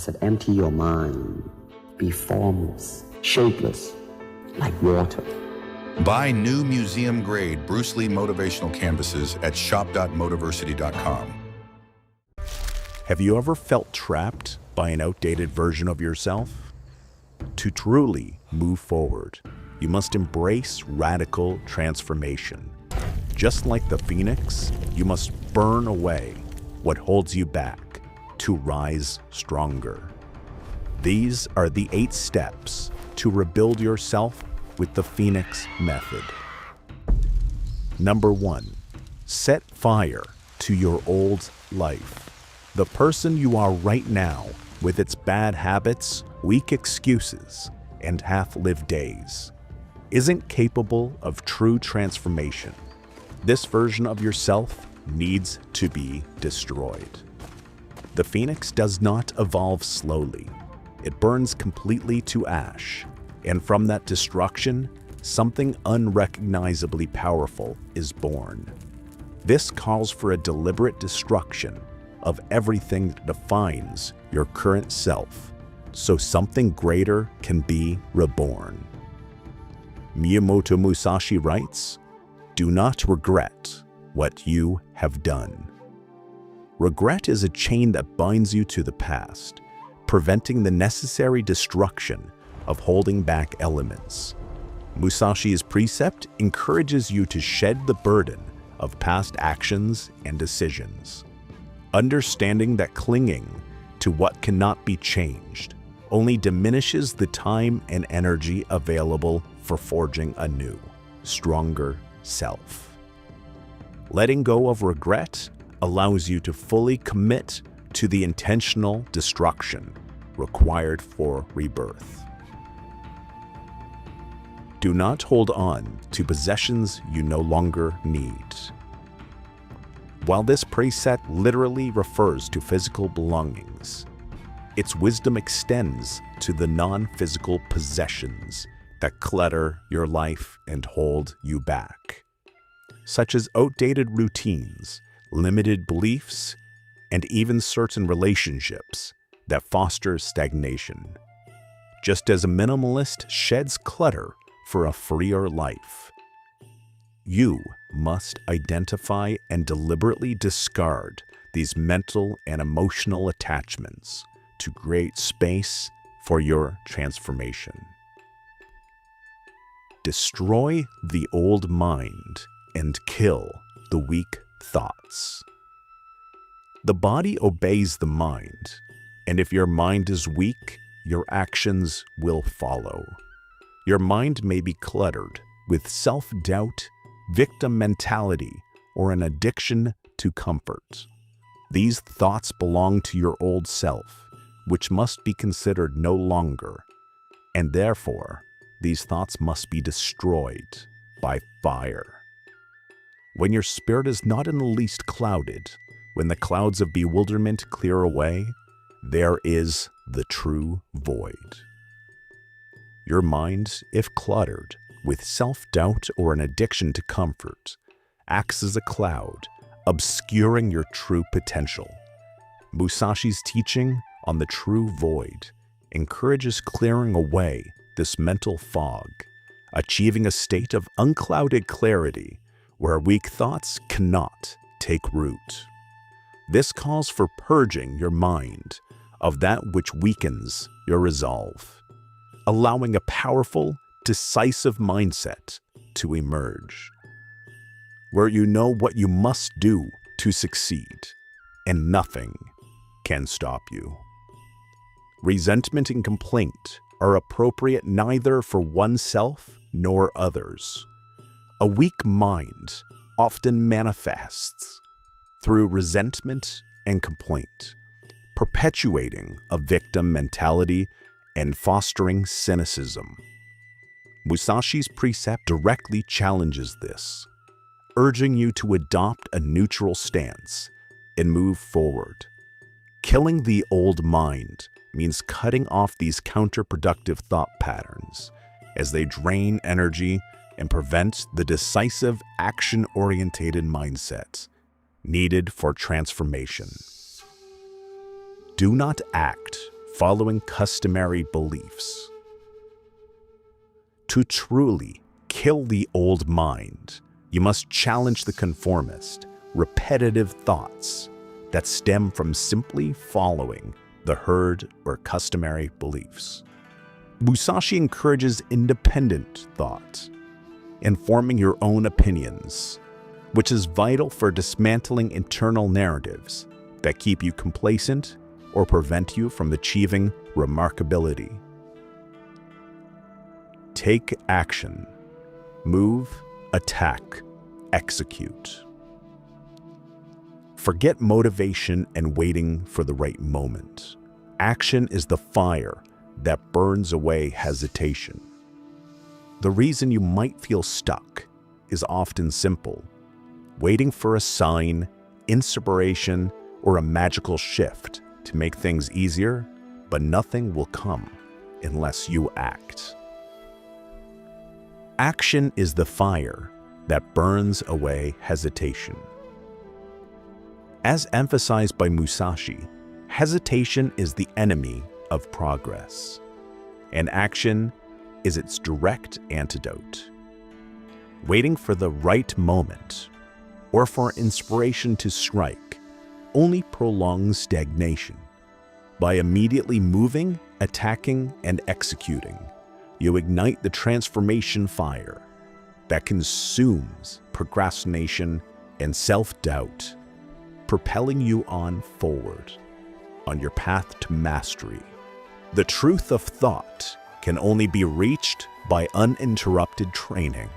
said, empty your mind. Be formless, shapeless, like water. Buy new museum-grade Bruce Lee motivational canvases at shop.motiversity.com. Have you ever felt trapped by an outdated version of yourself? To truly move forward, you must embrace radical transformation. Just like the phoenix, you must burn away what holds you back to rise stronger. These are the 8 steps to rebuild yourself with the Phoenix method. Number 1, set fire to your old life. The person you are right now, with its bad habits, weak excuses, and half-lived days, isn't capable of true transformation. This version of yourself needs to be destroyed. The phoenix does not evolve slowly. It burns completely to ash, and from that destruction, something unrecognizably powerful is born. This calls for a deliberate destruction of everything that defines your current self, so something greater can be reborn. Miyamoto Musashi writes, "Do not regret what you have done." Regret is a chain that binds you to the past, preventing the necessary destruction of holding back elements. Musashi's precept encourages you to shed the burden of past actions and decisions, understanding that clinging to what cannot be changed only diminishes the time and energy available for forging a new, stronger self. Letting go of regret allows you to fully commit to the intentional destruction required for rebirth. Do not hold on to possessions you no longer need. While this precept literally refers to physical belongings, its wisdom extends to the non-physical possessions that clutter your life and hold you back, such as outdated routines, limited beliefs, and even certain relationships that foster stagnation. Just as a minimalist sheds clutter for a freer life, you must identify and deliberately discard these mental and emotional attachments to create space for your transformation. Destroy the old mind and kill the weak thoughts. The body obeys the mind, and if your mind is weak, your actions will follow. Your mind may be cluttered with self-doubt, victim mentality, or an addiction to comfort. These thoughts belong to your old self, which must be considered no longer, and therefore, these thoughts must be destroyed by fire. When your spirit is not in the least clouded, when the clouds of bewilderment clear away, there is the true void. Your mind, if cluttered with self-doubt or an addiction to comfort, acts as a cloud, obscuring your true potential. Musashi's teaching on the true void encourages clearing away this mental fog, achieving a state of unclouded clarity where weak thoughts cannot take root. This calls for purging your mind of that which weakens your resolve, allowing a powerful, decisive mindset to emerge, where you know what you must do to succeed, and nothing can stop you. Resentment and complaint are appropriate neither for oneself nor others. A weak mind often manifests through resentment and complaint, perpetuating a victim mentality and fostering cynicism. Musashi's precept directly challenges this, urging you to adopt a neutral stance and move forward. Killing the old mind means cutting off these counterproductive thought patterns as they drain energy and prevent the decisive, action-oriented mindset needed for transformation. Do not act following customary beliefs. To truly kill the old mind, you must challenge the conformist, repetitive thoughts that stem from simply following the herd or customary beliefs. Musashi encourages independent thought and forming your own opinions, which is vital for dismantling internal narratives that keep you complacent or prevent you from achieving remarkability. Take action. Move, attack, execute. Forget motivation and waiting for the right moment. Action is the fire that burns away hesitation. The reason you might feel stuck is often simple: waiting for a sign, inspiration, or a magical shift to make things easier, but nothing will come unless you act. Action is the fire that burns away hesitation. As emphasized by Musashi, hesitation is the enemy of progress, and action is its direct antidote. Waiting for the right moment or for inspiration to strike only prolongs stagnation. By immediately moving, attacking, and executing, you ignite the transformation fire that consumes procrastination and self-doubt, propelling you on forward on your path to mastery. The truth of thought can only be reached by uninterrupted training.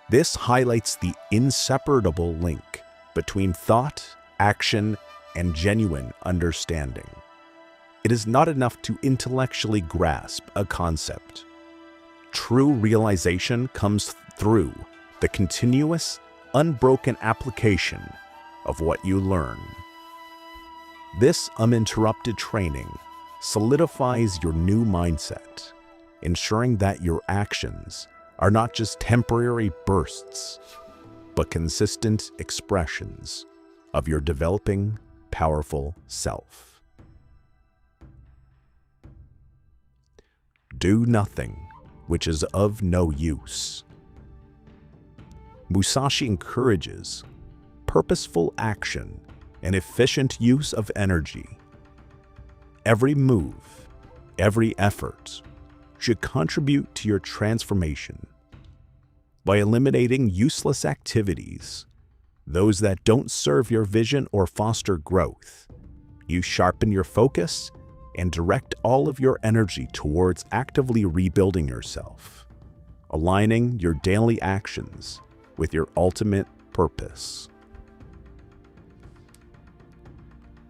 This highlights the inseparable link between thought, action, and genuine understanding. It is not enough to intellectually grasp a concept. True realization comes through the continuous, unbroken application of what you learn. This uninterrupted training solidifies your new mindset, ensuring that your actions are not just temporary bursts, but consistent expressions of your developing, powerful self. Do nothing which is of no use. Musashi encourages purposeful action and efficient use of energy. Every move, every effort should contribute to your transformation. By eliminating useless activities, those that don't serve your vision or foster growth, you sharpen your focus and direct all of your energy towards actively rebuilding yourself, aligning your daily actions with your ultimate purpose.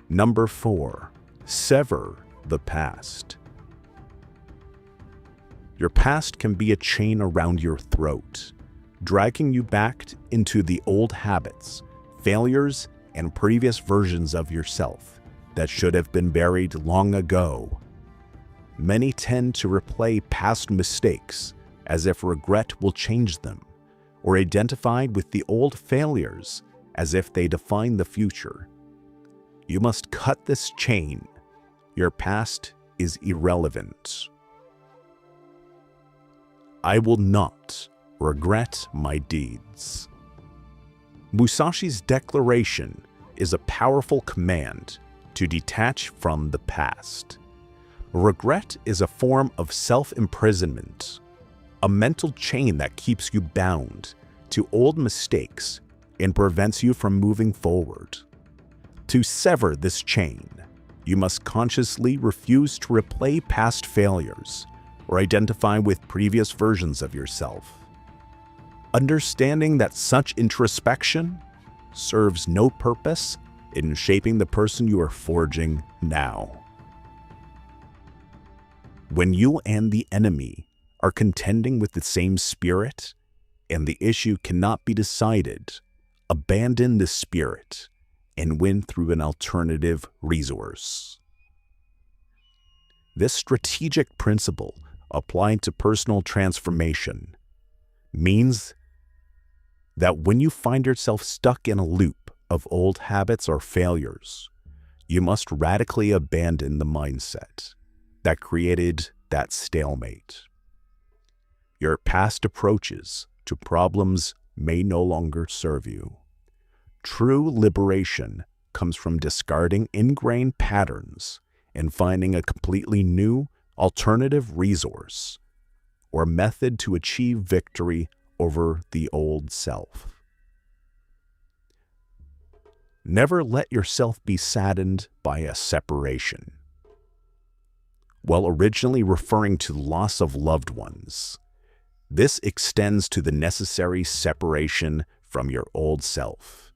Number 4, sever the past. Your past can be a chain around your throat, dragging you back into the old habits, failures, and previous versions of yourself that should have been buried long ago. Many tend to replay past mistakes as if regret will change them, or identify with the old failures as if they define the future. You must cut this chain. Your past is irrelevant. I will not regret my deeds. Musashi's declaration is a powerful command to detach from the past. Regret is a form of self-imprisonment, a mental chain that keeps you bound to old mistakes and prevents you from moving forward. To sever this chain, you must consciously refuse to replay past failures or identify with previous versions of yourself. Understanding that such introspection serves no purpose in shaping the person you are forging now. When you and the enemy are contending with the same spirit and the issue cannot be decided, abandon the spirit and win through an alternative resource. This strategic principle applied to personal transformation means that when you find yourself stuck in a loop of old habits or failures, you must radically abandon the mindset that created that stalemate. Your past approaches to problems may no longer serve you. True liberation comes from discarding ingrained patterns and finding a completely new, alternative resource or method to achieve victory over the old self. Never let yourself be saddened by a separation. While originally referring to the loss of loved ones, this extends to the necessary separation from your old self.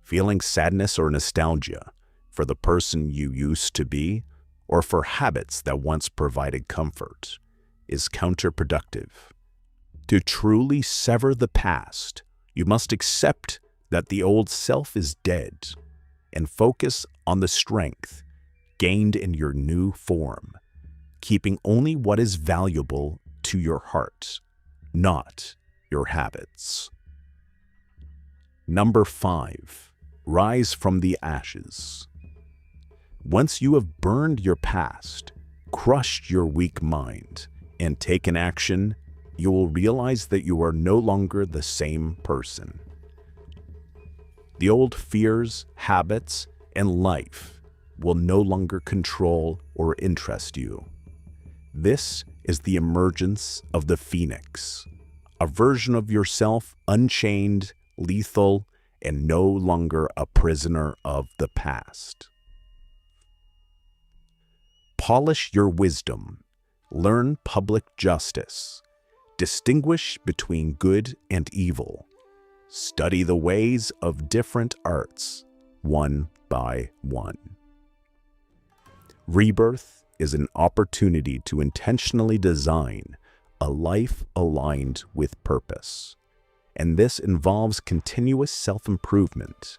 Feeling sadness or nostalgia for the person you used to be or for habits that once provided comfort is counterproductive. To truly sever the past, you must accept that the old self is dead and focus on the strength gained in your new form, keeping only what is valuable to your heart, not your habits. Number 5, rise from the ashes. Once you have burned your past, crushed your weak mind, and taken action, you will realize that you are no longer the same person. The old fears, habits, and life will no longer control or interest you. This is the emergence of the phoenix, a version of yourself unchained, lethal, and no longer a prisoner of the past. Polish your wisdom, learn public justice, distinguish between good and evil, study the ways of different arts, one by one. Rebirth is an opportunity to intentionally design a life aligned with purpose, and this involves continuous self-improvement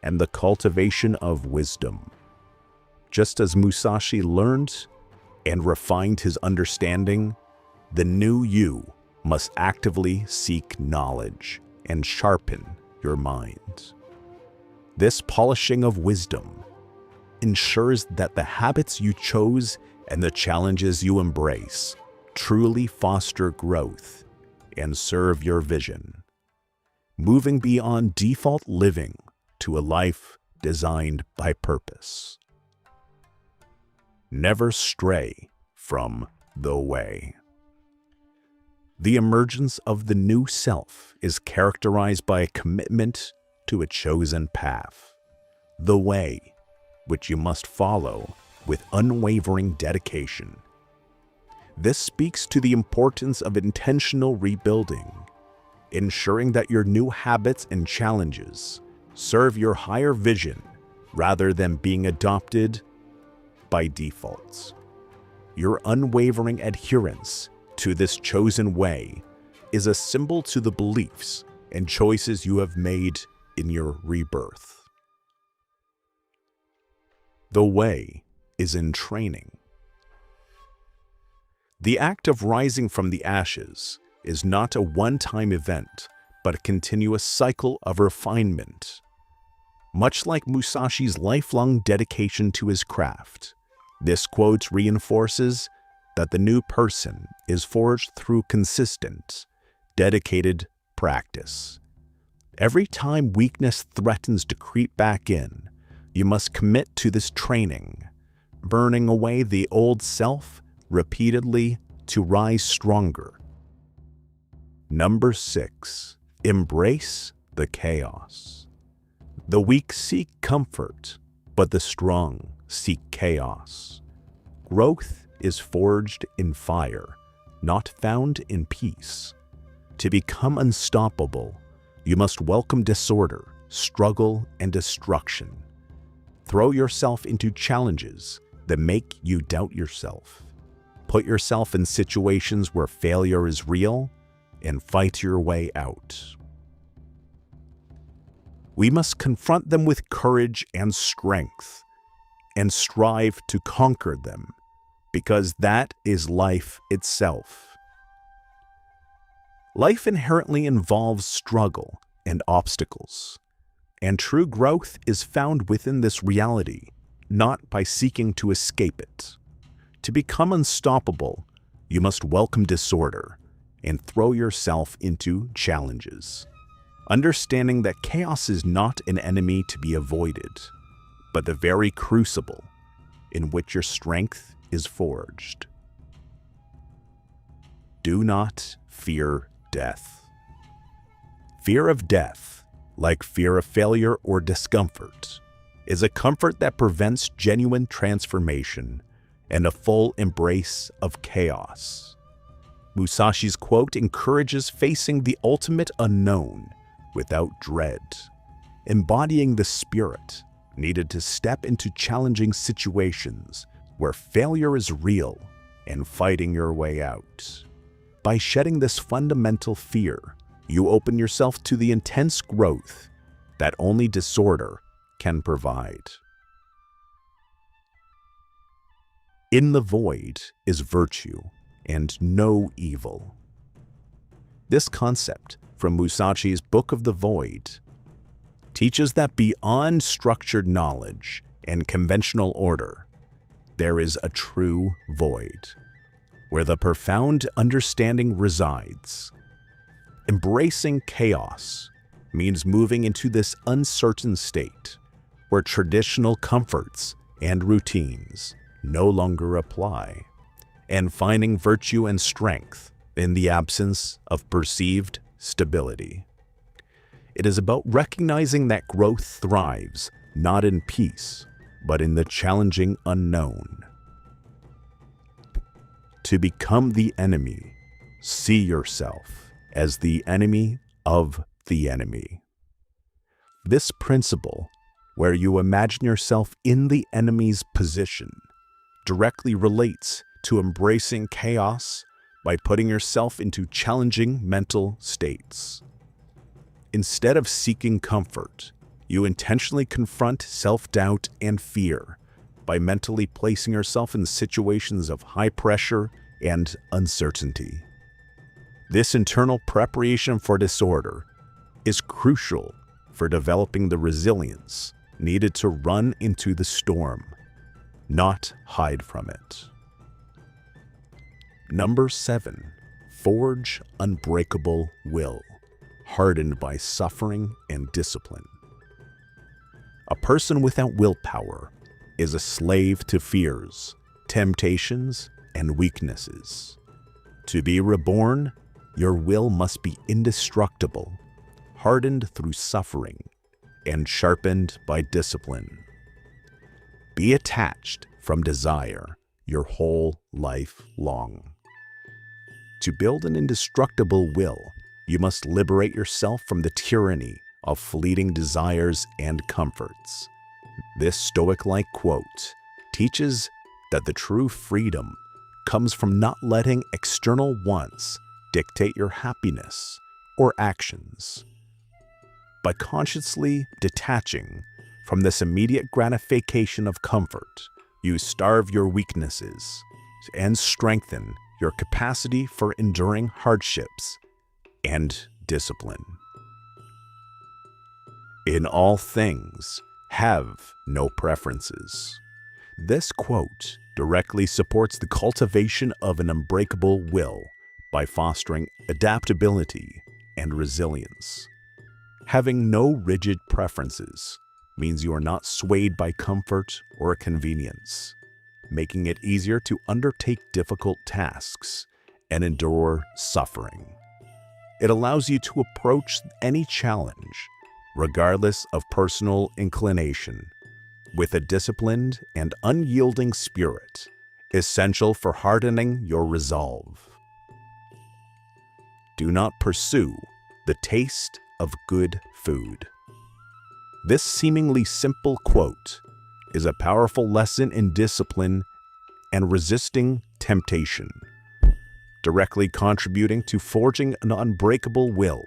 and the cultivation of wisdom. Just as Musashi learned and refined his understanding, the new you must actively seek knowledge and sharpen your mind. This polishing of wisdom ensures that the habits you chose and the challenges you embrace truly foster growth and serve your vision, moving beyond default living to a life designed by purpose. Never stray from the way. The emergence of the new self is characterized by a commitment to a chosen path, the way, which you must follow with unwavering dedication. This speaks to the importance of intentional rebuilding, ensuring that your new habits and challenges serve your higher vision rather than being adopted by default. Your unwavering adherence to this chosen way is a symbol to the beliefs and choices you have made in your rebirth. The way is in training. The act of rising from the ashes is not a one-time event, but a continuous cycle of refinement. Much like Musashi's lifelong dedication to his craft, this quote reinforces that the new person is forged through consistent, dedicated practice. Every time weakness threatens to creep back in, you must commit to this training, burning away the old self repeatedly to rise stronger. Number 6, embrace the chaos. The weak seek comfort, but the strong seek chaos. Growth is forged in fire, not found in peace. To become unstoppable, you must welcome disorder, struggle, and destruction. Throw yourself into challenges that make you doubt yourself. Put yourself in situations where failure is real and fight your way out. We must confront them with courage and strength and strive to conquer them, because that is life itself. Life inherently involves struggle and obstacles. And true growth is found within this reality, not by seeking to escape it. To become unstoppable, you must welcome disorder and throw yourself into challenges, understanding that chaos is not an enemy to be avoided, but the very crucible in which your strength is forged. Do not fear death. Fear of death, like fear of failure or discomfort, is a comfort that prevents genuine transformation and a full embrace of chaos. Musashi's quote encourages facing the ultimate unknown without dread, embodying the spirit needed to step into challenging situations where failure is real and fighting your way out. By shedding this fundamental fear, you open yourself to the intense growth that only disorder can provide. In the void is virtue and no evil. This concept from Musashi's Book of the Void teaches that beyond structured knowledge and conventional order, there is a true void, where the profound understanding resides. Embracing chaos means moving into this uncertain state, where traditional comforts and routines no longer apply, and finding virtue and strength in the absence of perceived stability. It is about recognizing that growth thrives not in peace, but in the challenging unknown. To become the enemy, see yourself as the enemy of the enemy. This principle, where you imagine yourself in the enemy's position, directly relates to embracing chaos by putting yourself into challenging mental states. Instead of seeking comfort, you intentionally confront self-doubt and fear by mentally placing yourself in situations of high pressure and uncertainty. This internal preparation for disorder is crucial for developing the resilience needed to run into the storm, not hide from it. Number 7, forge unbreakable will, hardened by suffering and discipline. A person without willpower is a slave to fears, temptations, and weaknesses. To be reborn, your will must be indestructible, hardened through suffering, and sharpened by discipline. Be attached from desire your whole life long. To build an indestructible will, you must liberate yourself from the tyranny of fleeting desires and comforts. This Stoic-like quote teaches that the true freedom comes from not letting external wants dictate your happiness or actions. By consciously detaching from this immediate gratification of comfort, you starve your weaknesses and strengthen your capacity for enduring hardships and discipline. In all things, have no preferences. This quote directly supports the cultivation of an unbreakable will by fostering adaptability and resilience. Having no rigid preferences means you are not swayed by comfort or convenience, making it easier to undertake difficult tasks and endure suffering. It allows you to approach any challenge, regardless of personal inclination, with a disciplined and unyielding spirit, essential for hardening your resolve. Do not pursue the taste of good food. This seemingly simple quote is a powerful lesson in discipline and resisting temptation, directly contributing to forging an unbreakable will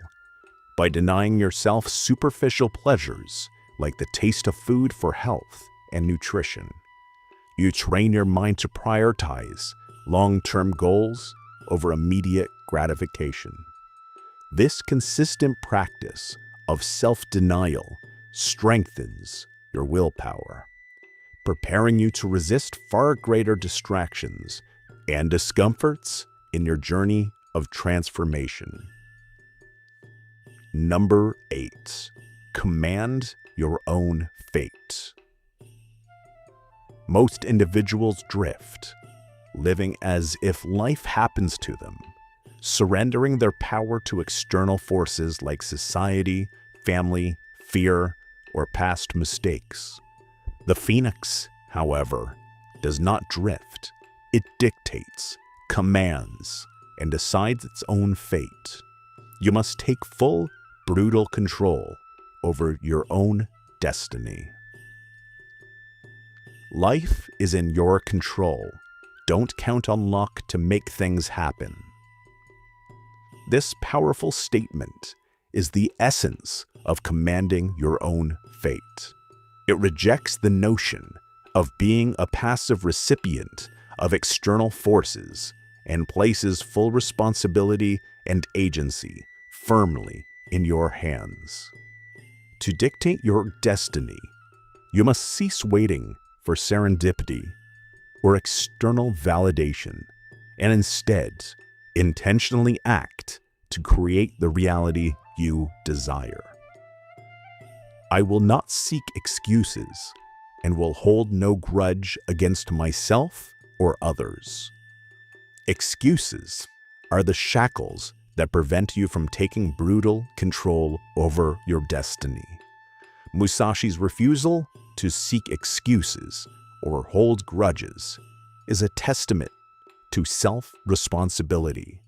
by denying yourself superficial pleasures like the taste of food for health and nutrition. You train your mind to prioritize long-term goals over immediate gratification. This consistent practice of self-denial strengthens your willpower, preparing you to resist far greater distractions and discomforts in your journey of transformation. Number 8. Command your own fate. Most individuals drift, living as if life happens to them, surrendering their power to external forces like society, family, fear, or past mistakes. The phoenix, however, does not drift. It dictates, commands, and decides its own fate. You must take full, brutal control over your own destiny. Life is in your control. Don't count on luck to make things happen. This powerful statement is the essence of commanding your own fate. It rejects the notion of being a passive recipient of external forces and places full responsibility and agency firmly in your hands. To dictate your destiny, you must cease waiting for serendipity or external validation, and instead intentionally act to create the reality you desire. I will not seek excuses and will hold no grudge against myself or others. Excuses are the shackles that prevent you from taking brutal control over your destiny. Musashi's refusal to seek excuses or hold grudges is a testament to self-responsibility.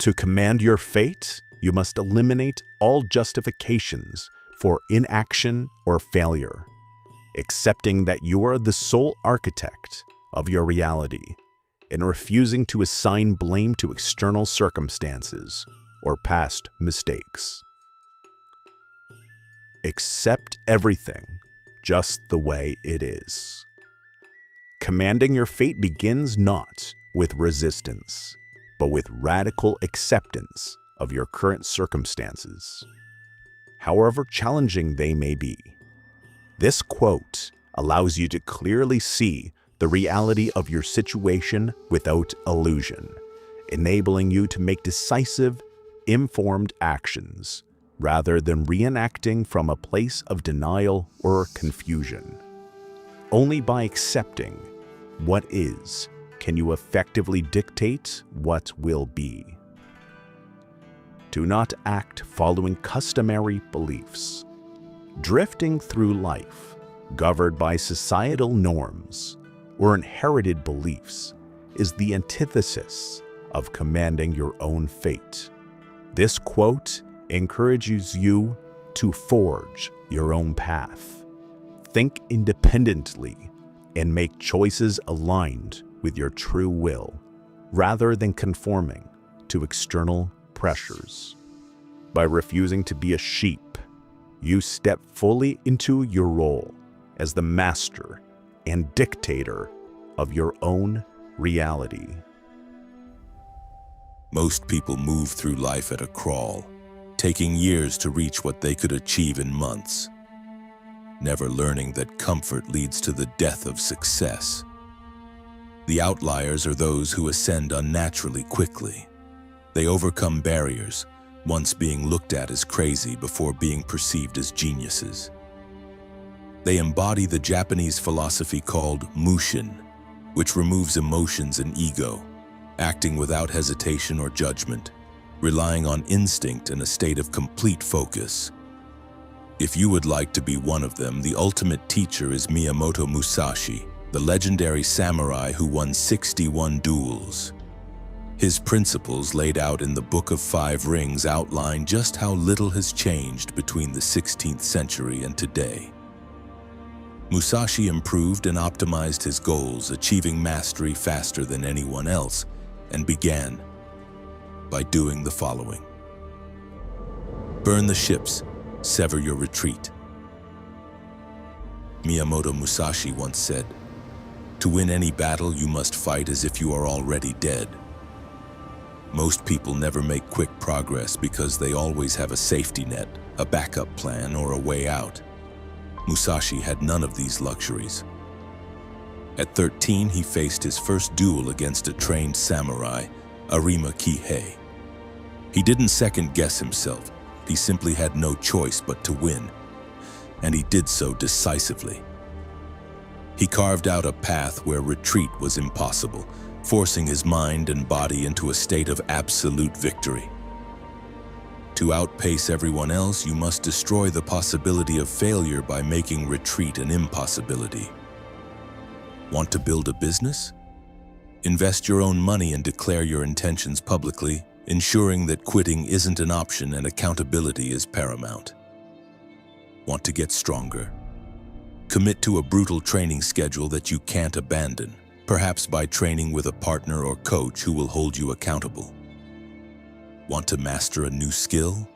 To command your fate, you must eliminate all justifications for inaction or failure, accepting that you are the sole architect of your reality and refusing to assign blame to external circumstances or past mistakes. Accept everything just the way it is. Commanding your fate begins not with resistance, but with radical acceptance of your current circumstances, however challenging they may be. This quote allows you to clearly see the reality of your situation without illusion, enabling you to make decisive, informed actions rather than reenacting from a place of denial or confusion. Only by accepting what is can you effectively dictate what will be. Do not act following customary beliefs. Drifting through life, governed by societal norms or inherited beliefs, is the antithesis of commanding your own fate. This quote encourages you to forge your own path. Think independently and make choices aligned with your true will, rather than conforming to external pressures. By refusing to be a sheep, you step fully into your role as the master and dictator of your own reality. Most people move through life at a crawl, taking years to reach what they could achieve in months, never learning that comfort leads to the death of success. The outliers are those who ascend unnaturally quickly. They overcome barriers, once being looked at as crazy before being perceived as geniuses. They embody the Japanese philosophy called mushin, which removes emotions and ego, acting without hesitation or judgment, relying on instinct and a state of complete focus. If you would like to be one of them, the ultimate teacher is Miyamoto Musashi, the legendary samurai who won 61 duels. His principles laid out in the Book of Five Rings outline just how little has changed between the 16th century and today. Musashi improved and optimized his goals, achieving mastery faster than anyone else, and began by doing the following. Burn the ships, sever your retreat. Miyamoto Musashi once said, "To win any battle, you must fight as if you are already dead." Most people never make quick progress because they always have a safety net, a backup plan, or a way out. Musashi had none of these luxuries. At 13, he faced his first duel against a trained samurai, Arima Kihei. He didn't second-guess himself. He simply had no choice but to win, and he did so decisively. He carved out a path where retreat was impossible, forcing his mind and body into a state of absolute victory. To outpace everyone else, you must destroy the possibility of failure by making retreat an impossibility. Want to build a business? Invest your own money and declare your intentions publicly, ensuring that quitting isn't an option and accountability is paramount. Want to get stronger? Commit to a brutal training schedule that you can't abandon, perhaps by training with a partner or coach who will hold you accountable. Want to master a new skill?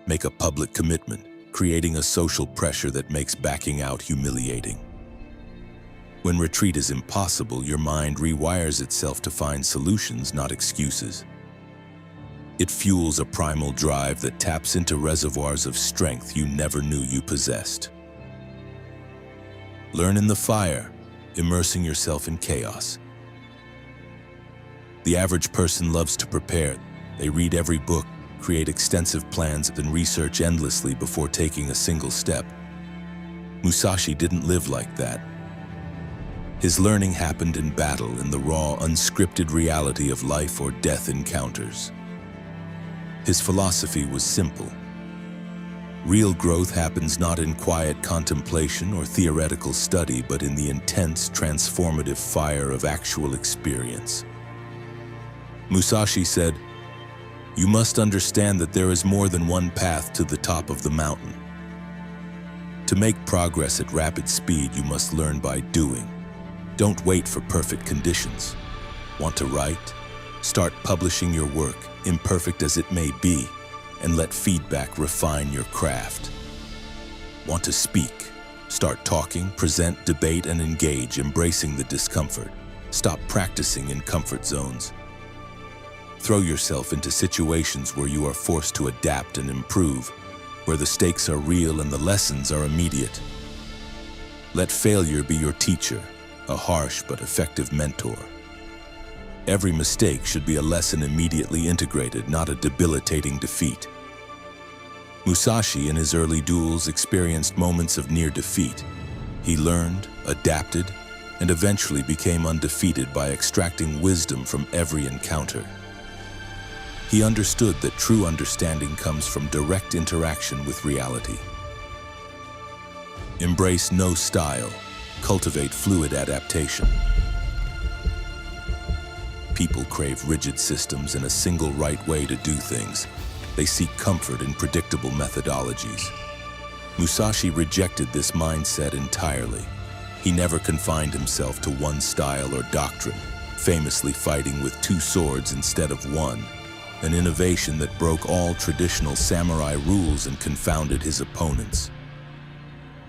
Make a public commitment, creating a social pressure that makes backing out humiliating. When retreat is impossible, your mind rewires itself to find solutions, not excuses. It fuels a primal drive that taps into reservoirs of strength you never knew you possessed. Learn in the fire, immersing yourself in chaos. The average person loves to prepare. They read every book, create extensive plans, and research endlessly before taking a single step. Musashi didn't live like that. His learning happened in battle, in the raw, unscripted reality of life or death encounters. His philosophy was simple. Real growth happens not in quiet contemplation or theoretical study, but in the intense, transformative fire of actual experience. Musashi said, "You must understand that there is more than one path to the top of the mountain. To make progress at rapid speed, you must learn by doing. Don't wait for perfect conditions. Want to write? Start publishing your work, imperfect as it may be, and let feedback refine your craft. Want to speak? Start talking, present, debate, and engage, embracing the discomfort. Stop practicing in comfort zones. Throw yourself into situations where you are forced to adapt and improve, where the stakes are real and the lessons are immediate. Let failure be your teacher, a harsh but effective mentor. Every mistake should be a lesson immediately integrated, not a debilitating defeat." Musashi, in his early duels, experienced moments of near defeat. He learned, adapted, and eventually became undefeated by extracting wisdom from every encounter. He understood that true understanding comes from direct interaction with reality. Embrace no style, cultivate fluid adaptation. People crave rigid systems and a single right way to do things. They seek comfort in predictable methodologies. Musashi rejected this mindset entirely. He never confined himself to one style or doctrine, famously fighting with two swords instead of one, an innovation that broke all traditional samurai rules and confounded his opponents.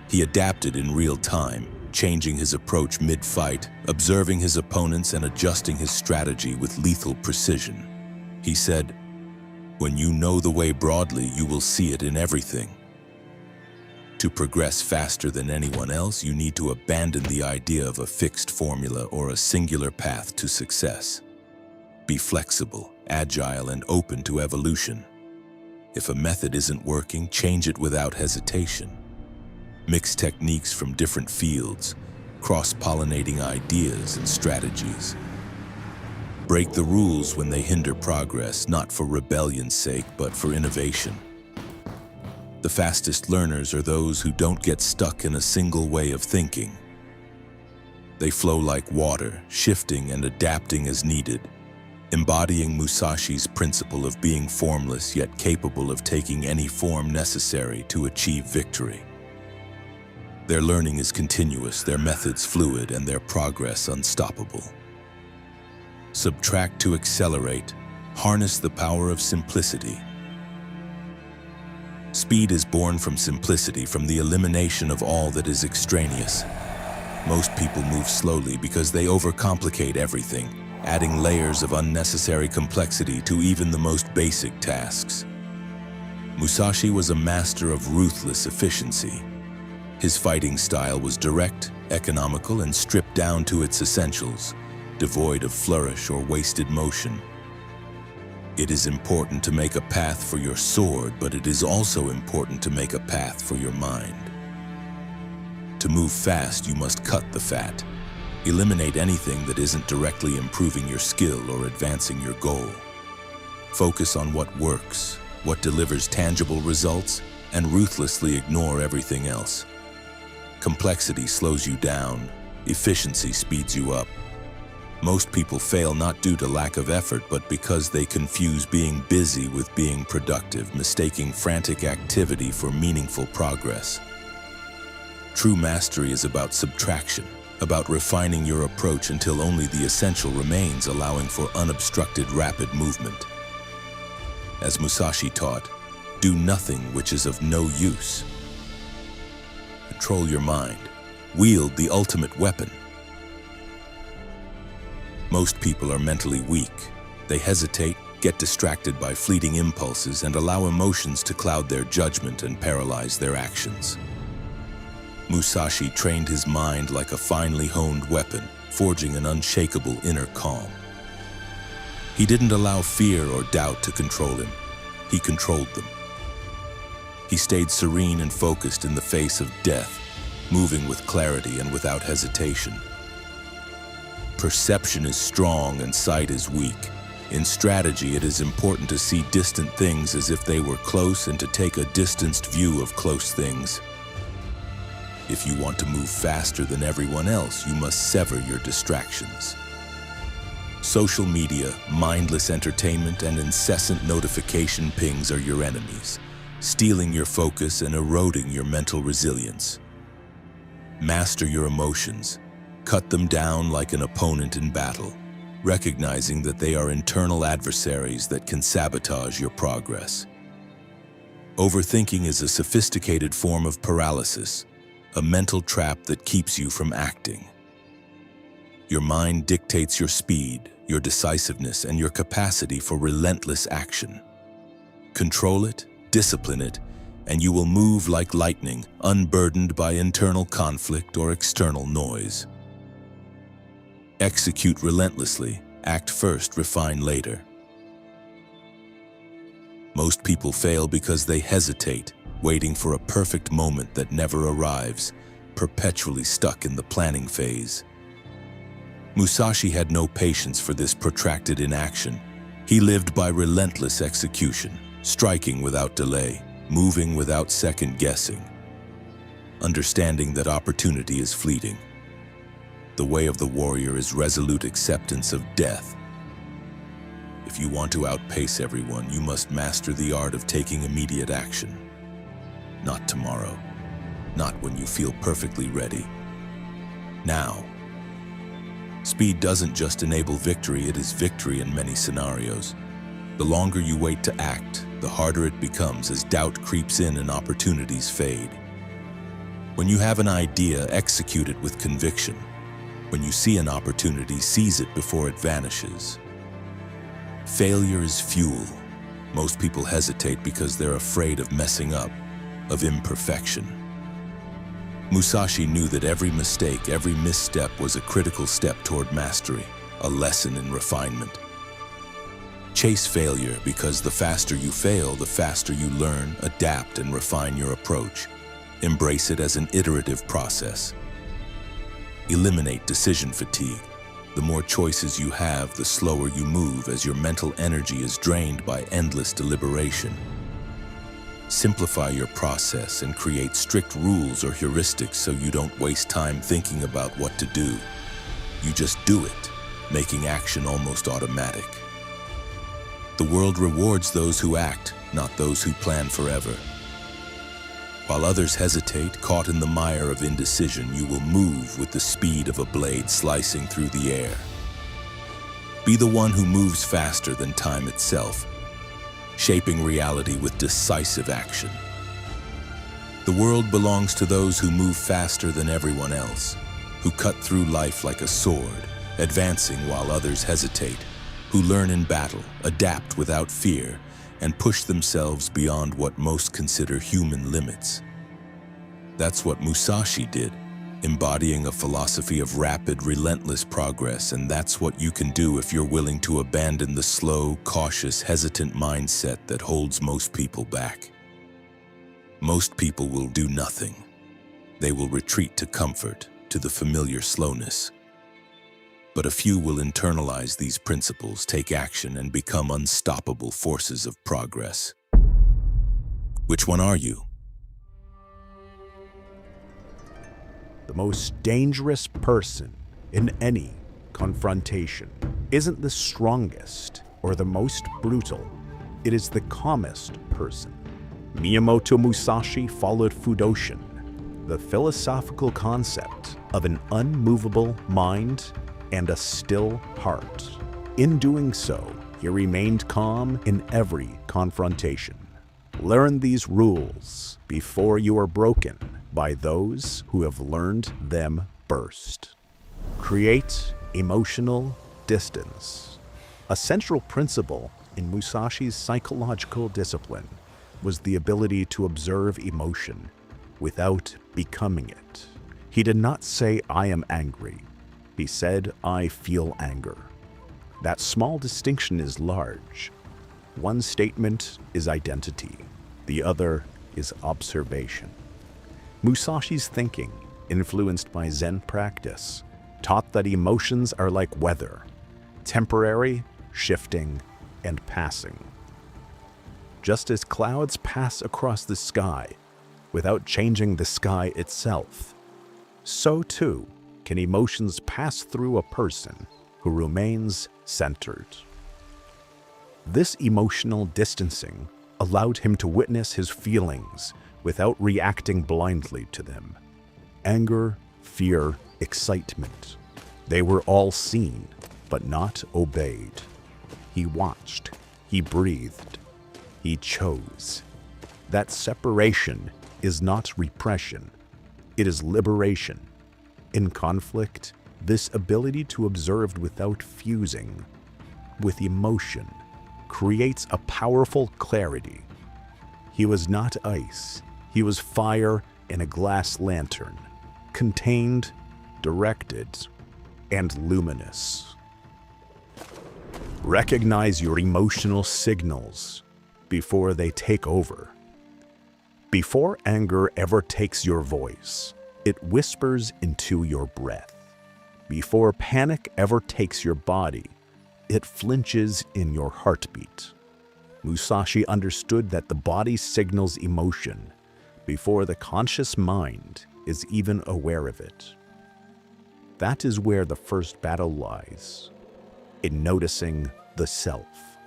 He adapted in real time, changing his approach mid-fight, observing his opponents and adjusting his strategy with lethal precision. He said, "When you know the way broadly, you will see it in everything." To progress faster than anyone else, you need to abandon the idea of a fixed formula or a singular path to success. Be flexible, agile, and open to evolution. If a method isn't working, change it without hesitation. Mix techniques from different fields, cross-pollinating ideas and strategies. Break the rules when they hinder progress, not for rebellion's sake, but for innovation. The fastest learners are those who don't get stuck in a single way of thinking. They flow like water, shifting and adapting as needed, embodying Musashi's principle of being formless yet capable of taking any form necessary to achieve victory. Their learning is continuous, their methods fluid, and their progress unstoppable. Subtract to accelerate. Harness the power of simplicity. Speed is born from simplicity, from the elimination of all that is extraneous. Most people move slowly because they overcomplicate everything, adding layers of unnecessary complexity to even the most basic tasks. Musashi was a master of ruthless efficiency. His fighting style was direct, economical, and stripped down to its essentials, devoid of flourish or wasted motion. It is important to make a path for your sword, but it is also important to make a path for your mind. To move fast, you must cut the fat. Eliminate anything that isn't directly improving your skill or advancing your goal. Focus on what works, what delivers tangible results, and ruthlessly ignore everything else. Complexity slows you down. Efficiency speeds you up. Most people fail not due to lack of effort, but because they confuse being busy with being productive, mistaking frantic activity for meaningful progress. True mastery is about subtraction, about refining your approach until only the essential remains, allowing for unobstructed rapid movement. As Musashi taught, do nothing which is of no use. Control your mind. Wield the ultimate weapon. Most people are mentally weak. They hesitate, get distracted by fleeting impulses, and allow emotions to cloud their judgment and paralyze their actions. Musashi trained his mind like a finely honed weapon, forging an unshakable inner calm. He didn't allow fear or doubt to control him. He controlled them. He stayed serene and focused in the face of death, moving with clarity and without hesitation. Perception is strong and sight is weak. In strategy, it is important to see distant things as if they were close and to take a distanced view of close things. If you want to move faster than everyone else, you must sever your distractions. Social media, mindless entertainment, and incessant notification pings are your enemies, stealing your focus and eroding your mental resilience. Master your emotions. Cut them down like an opponent in battle, recognizing that they are internal adversaries that can sabotage your progress. Overthinking is a sophisticated form of paralysis, a mental trap that keeps you from acting. Your mind dictates your speed, your decisiveness, and your capacity for relentless action. Control it, discipline it, and you will move like lightning, unburdened by internal conflict or external noise. Execute relentlessly, act first, refine later. Most people fail because they hesitate, waiting for a perfect moment that never arrives, perpetually stuck in the planning phase. Musashi had no patience for this protracted inaction. He lived by relentless execution, striking without delay, moving without second guessing, understanding that opportunity is fleeting. The way of the warrior is resolute acceptance of death. If you want to outpace everyone, you must master the art of taking immediate action. Not tomorrow, not when you feel perfectly ready. Now. Speed doesn't just enable victory, it is victory in many scenarios. The longer you wait to act, the harder it becomes as doubt creeps in and opportunities fade. When you have an idea, execute it with conviction. When you see an opportunity, seize it before it vanishes. Failure is fuel. Most people hesitate because they're afraid of messing up, of imperfection. Musashi knew that every mistake, every misstep was a critical step toward mastery, a lesson in refinement. Chase failure because the faster you fail, the faster you learn, adapt, and refine your approach. Embrace it as an iterative process. Eliminate decision fatigue. The more choices you have, the slower you move as your mental energy is drained by endless deliberation. Simplify your process and create strict rules or heuristics so you don't waste time thinking about what to do. You just do it, making action almost automatic. The world rewards those who act, not those who plan forever. While others hesitate, caught in the mire of indecision, you will move with the speed of a blade slicing through the air. Be the one who moves faster than time itself, shaping reality with decisive action. The world belongs to those who move faster than everyone else, who cut through life like a sword, advancing while others hesitate, who learn in battle, adapt without fear, and push themselves beyond what most consider human limits. That's what Musashi did, embodying a philosophy of rapid, relentless progress, and that's what you can do if you're willing to abandon the slow, cautious, hesitant mindset that holds most people back. Most people will do nothing. They will retreat to comfort, to the familiar slowness. But a few will internalize these principles, take action, and become unstoppable forces of progress. Which one are you? The most dangerous person in any confrontation isn't the strongest or the most brutal. It is the calmest person. Miyamoto Musashi followed Fudoshin, the philosophical concept of an unmovable mind and a still heart. In doing so, he remained calm in every confrontation. Learn these rules before you are broken by those who have learned them first. Create emotional distance. A central principle in Musashi's psychological discipline was the ability to observe emotion without becoming it. He did not say, "I am angry." He said, "I feel anger." That small distinction is large. One statement is identity, the other is observation. Musashi's thinking, influenced by Zen practice, taught that emotions are like weather, temporary, shifting, and passing. Just as clouds pass across the sky without changing the sky itself, so too can emotions pass through a person who remains centered. This emotional distancing allowed him to witness his feelings without reacting blindly to them. Anger, fear, excitement. They were all seen, but not obeyed. He watched, he breathed, he chose. That separation is not repression, it is liberation. In conflict, this ability to observe without fusing with emotion creates a powerful clarity. He was not ice, he was fire in a glass lantern, contained, directed, and luminous. Recognize your emotional signals before they take over. Before anger ever takes your voice, it whispers into your breath. Before panic ever takes your body, it flinches in your heartbeat. Musashi understood that the body signals emotion before the conscious mind is even aware of it. That is where the first battle lies, in noticing the self.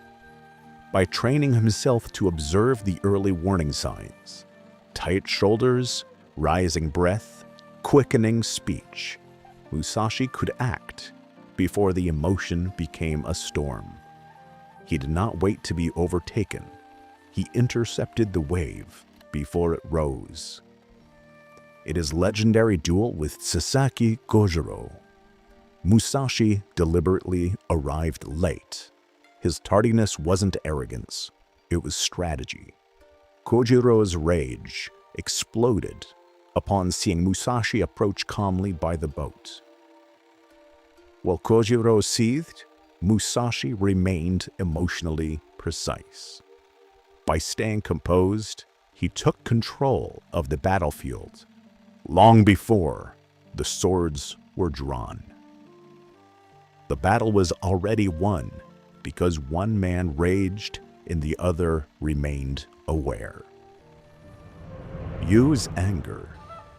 By training himself to observe the early warning signs, tight shoulders, rising breath, quickening speech, Musashi could act before the emotion became a storm. He did not wait to be overtaken. He intercepted the wave before it rose. In his legendary duel with Sasaki Kojiro, Musashi deliberately arrived late. His tardiness wasn't arrogance, it was strategy. Kojiro's rage exploded upon seeing Musashi approach calmly by the boat. While Kojiro seethed, Musashi remained emotionally precise. By staying composed, he took control of the battlefield long before the swords were drawn. The battle was already won because one man raged and the other remained aware. Use anger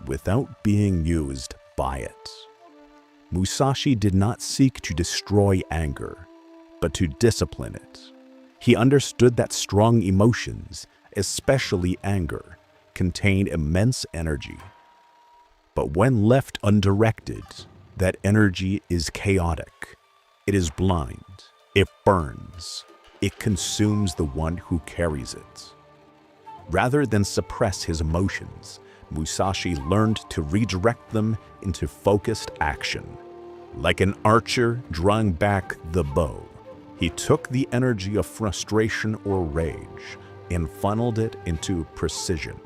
without being used by it. Musashi did not seek to destroy anger, but to discipline it. He understood that strong emotions, especially anger, contain immense energy. But when left undirected, that energy is chaotic. It is blind. It burns. It consumes the one who carries it. Rather than suppress his emotions, Musashi learned to redirect them into focused action. Like an archer drawing back the bow, He took the energy of frustration or rage and funneled it into precision.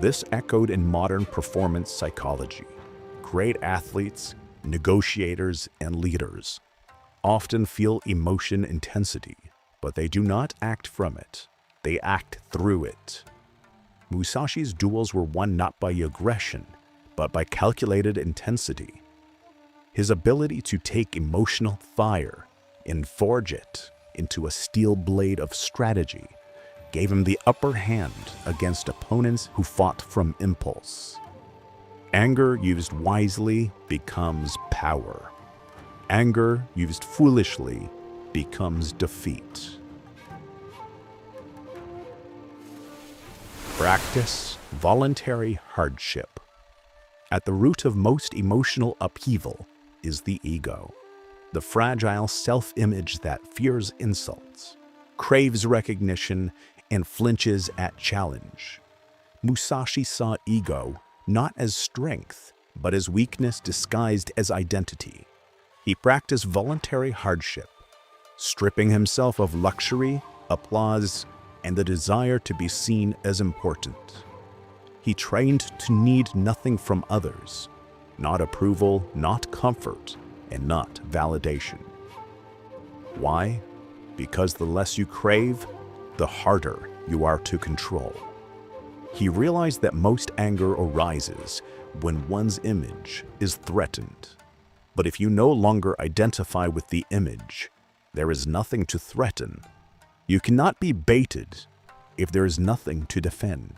This echoed in modern performance psychology. Great athletes, negotiators, and leaders often feel emotion intensity, but they do not act from it. They act through it. Musashi's duels were won not by aggression, but by calculated intensity. His ability to take emotional fire and forge it into a steel blade of strategy gave him the upper hand against opponents who fought from impulse. Anger used wisely becomes power. Anger used foolishly becomes defeat. Practice voluntary hardship. At the root of most emotional upheaval is the ego, the fragile self-image that fears insults, craves recognition, and flinches at challenge. Musashi saw ego not as strength, but as weakness disguised as identity. He practiced voluntary hardship, stripping himself of luxury, applause, and the desire to be seen as important. He trained to need nothing from others, not approval, not comfort, and not validation. Why? Because the less you crave, the harder you are to control. He realized that most anger arises when one's image is threatened. But if you no longer identify with the image, there is nothing to threaten. You cannot be baited if there is nothing to defend.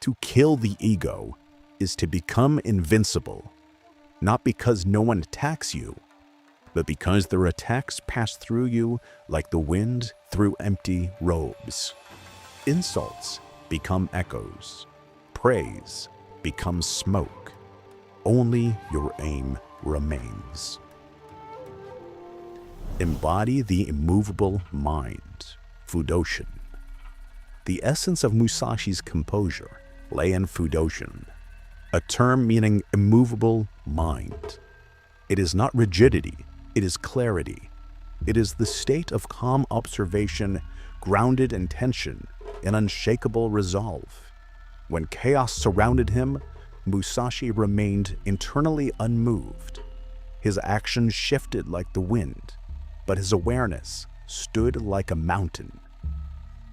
To kill the ego is to become invincible, not because no one attacks you, but because their attacks pass through you like the wind through empty robes. Insults become echoes. Praise becomes smoke. Only your aim remains. Embody the immovable mind, Fudoshin. The essence of Musashi's composure lay in Fudoshin, a term meaning immovable mind. It is not rigidity, it is clarity. It is the state of calm observation, grounded in tension, and unshakable resolve. When chaos surrounded him, Musashi remained internally unmoved. His actions shifted like the wind, but his awareness stood like a mountain.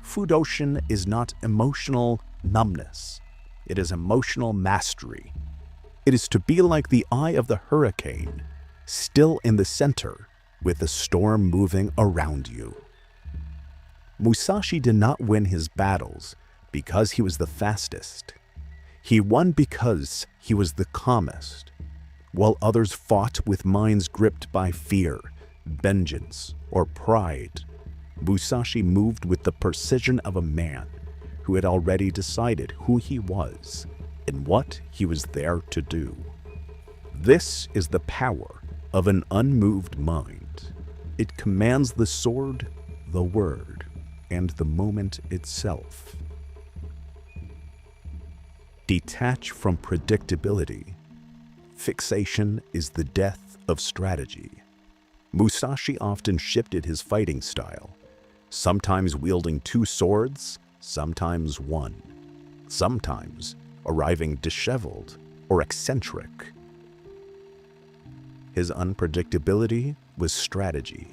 Fudoshin is not emotional numbness. It is emotional mastery. It is to be like the eye of the hurricane, still in the center, with the storm moving around you. Musashi did not win his battles because he was the fastest. He won because he was the calmest. While others fought with minds gripped by fear, vengeance, or pride, Musashi moved with the precision of a man who had already decided who he was and what he was there to do. This is the power of an unmoved mind. It commands the sword, the word, and the moment itself. Detach from predictability. Fixation is the death of strategy. Musashi often shifted his fighting style, sometimes wielding 2 swords, sometimes 1, sometimes arriving disheveled or eccentric. His unpredictability was strategy.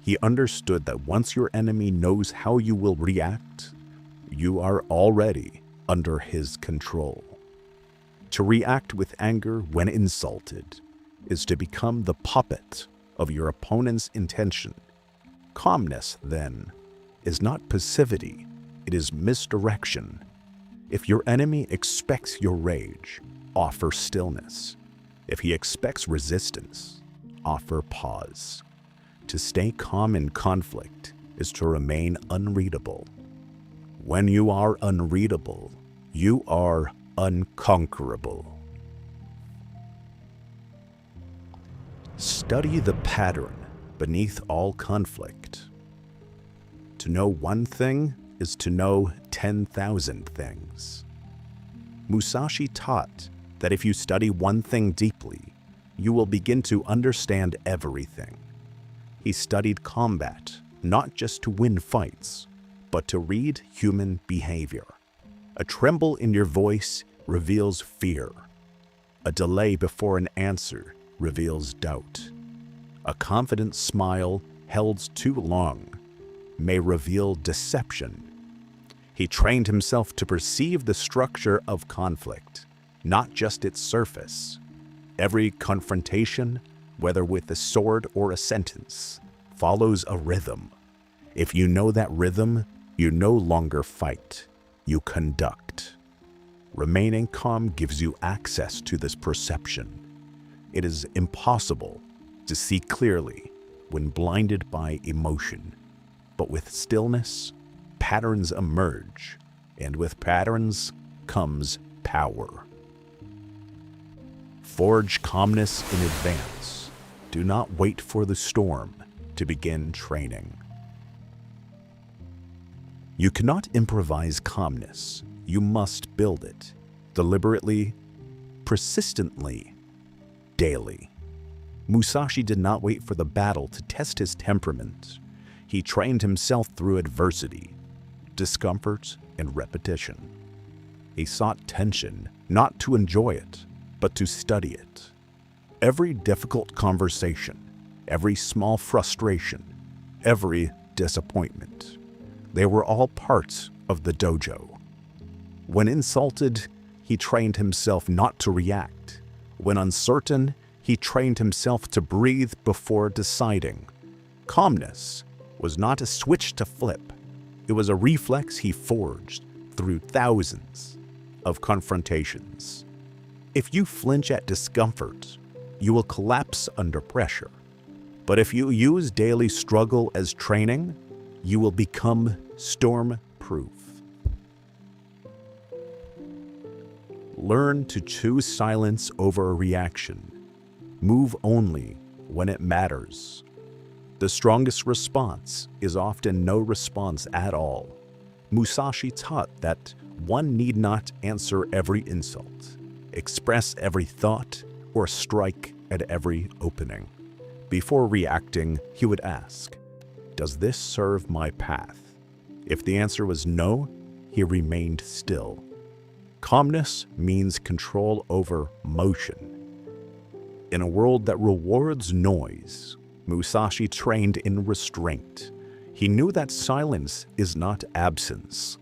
He understood that once your enemy knows how you will react, you are already under his control. To react with anger when insulted is to become the puppet of your opponent's intention. Calmness, then, is not passivity, it is misdirection. If your enemy expects your rage, offer stillness. If he expects resistance, offer pause. To stay calm in conflict is to remain unreadable. When you are unreadable, you are unconquerable. Study the pattern beneath all conflict. To know one thing is to know 10,000 things. Musashi taught that if you study one thing deeply, you will begin to understand everything. He studied combat, not just to win fights, but to read human behavior. A tremble in your voice reveals fear. A delay before an answer reveals doubt. A confident smile held too long may reveal deception. He trained himself to perceive the structure of conflict, not just its surface. Every confrontation, whether with a sword or a sentence, follows a rhythm. If you know that rhythm, you no longer fight, you conduct. Remaining calm gives you access to this perception. It is impossible to see clearly when blinded by emotion, but with stillness, patterns emerge, and with patterns comes power. Forge calmness in advance. Do not wait for the storm to begin training. You cannot improvise calmness. You must build it, deliberately, persistently, daily. Musashi did not wait for the battle to test his temperament. He trained himself through adversity, discomfort, and repetition. He sought tension, not to enjoy it, but to study it. Every difficult conversation, every small frustration, every disappointment, they were all parts of the dojo. When insulted, he trained himself not to react. When uncertain, he trained himself to breathe before deciding. Calmness was not a switch to flip. It was a reflex he forged through thousands of confrontations. If you flinch at discomfort, you will collapse under pressure. But if you use daily struggle as training, you will become storm-proof. Learn to choose silence over a reaction. Move only when it matters. The strongest response is often no response at all. Musashi taught that one need not answer every insult, express every thought, or strike at every opening. Before reacting, he would ask, "Does this serve my path?" If the answer was no, he remained still. Calmness means control over motion. In a world that rewards noise, Musashi trained in restraint. He knew that silence is not absence.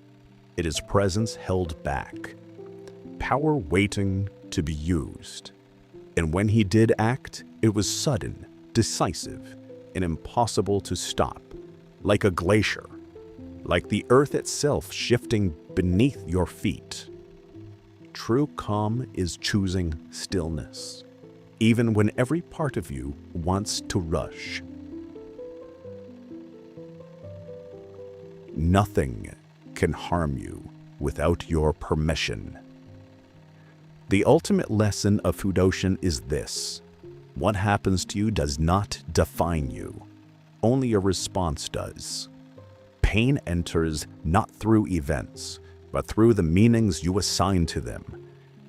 It is presence held back, power waiting to be used. And when he did act, it was sudden, decisive, and impossible to stop, like a glacier, like the earth itself shifting beneath your feet. True calm is choosing stillness, even when every part of you wants to rush. Nothing can harm you without your permission. The ultimate lesson of Fudoshin is this: what happens to you does not define you. Only your response does. Pain enters not through events, but through the meanings you assign to them.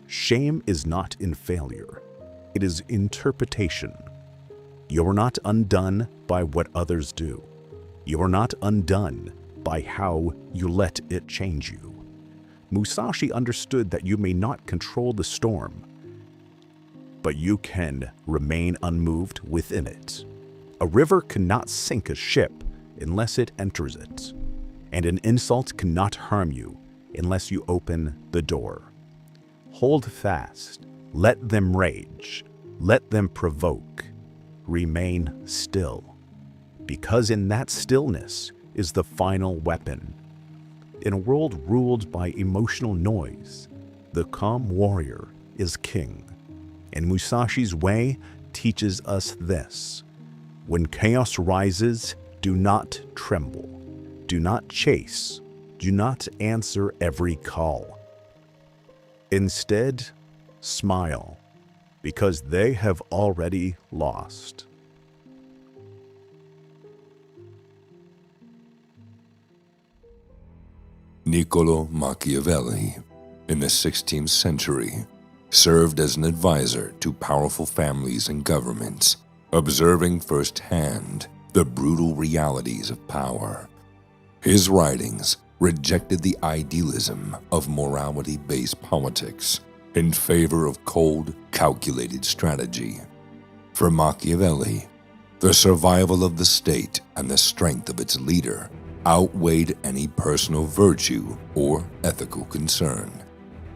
Shame is not in failure. It is interpretation. You are not undone by what others do. You are not undone by how you let it change you. Musashi understood that you may not control the storm, but you can remain unmoved within it. A river cannot sink a ship unless it enters it, and an insult cannot harm you unless you open the door. Hold fast. Let them rage. Let them provoke. Remain still, because in that stillness is the final weapon. In a world ruled by emotional noise, the calm warrior is king. And Musashi's way teaches us this: when chaos rises, do not tremble. Do not chase. Do not answer every call. Instead, smile, because they have already lost. Niccolo Machiavelli, in the 16th century, served as an advisor to powerful families and governments, observing firsthand the brutal realities of power. His writings rejected the idealism of morality-based politics in favor of cold, calculated strategy. For Machiavelli, the survival of the state and the strength of its leader outweighed any personal virtue or ethical concern.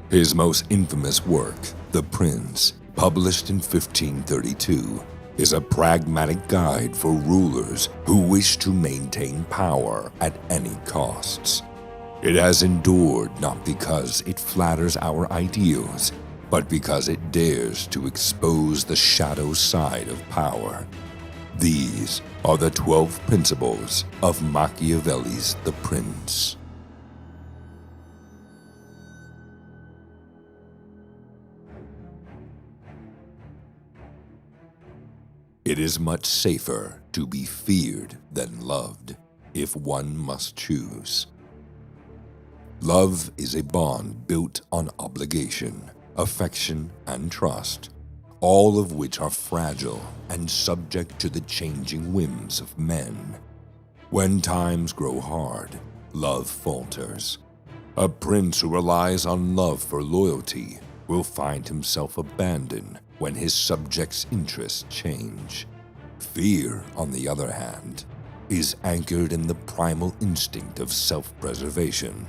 His most infamous work, The Prince, published in 1532, is a pragmatic guide for rulers who wish to maintain power at any costs. It has endured not because it flatters our ideals, but because it dares to expose the shadow side of power. These are the 12 principles of Machiavelli's The Prince. It is much safer to be feared than loved, if one must choose. Love is a bond built on obligation, affection, and trust, all of which are fragile and subject to the changing whims of men. When times grow hard, love falters. A prince who relies on love for loyalty will find himself abandoned when his subjects' interests change. Fear, on the other hand, is anchored in the primal instinct of self-preservation.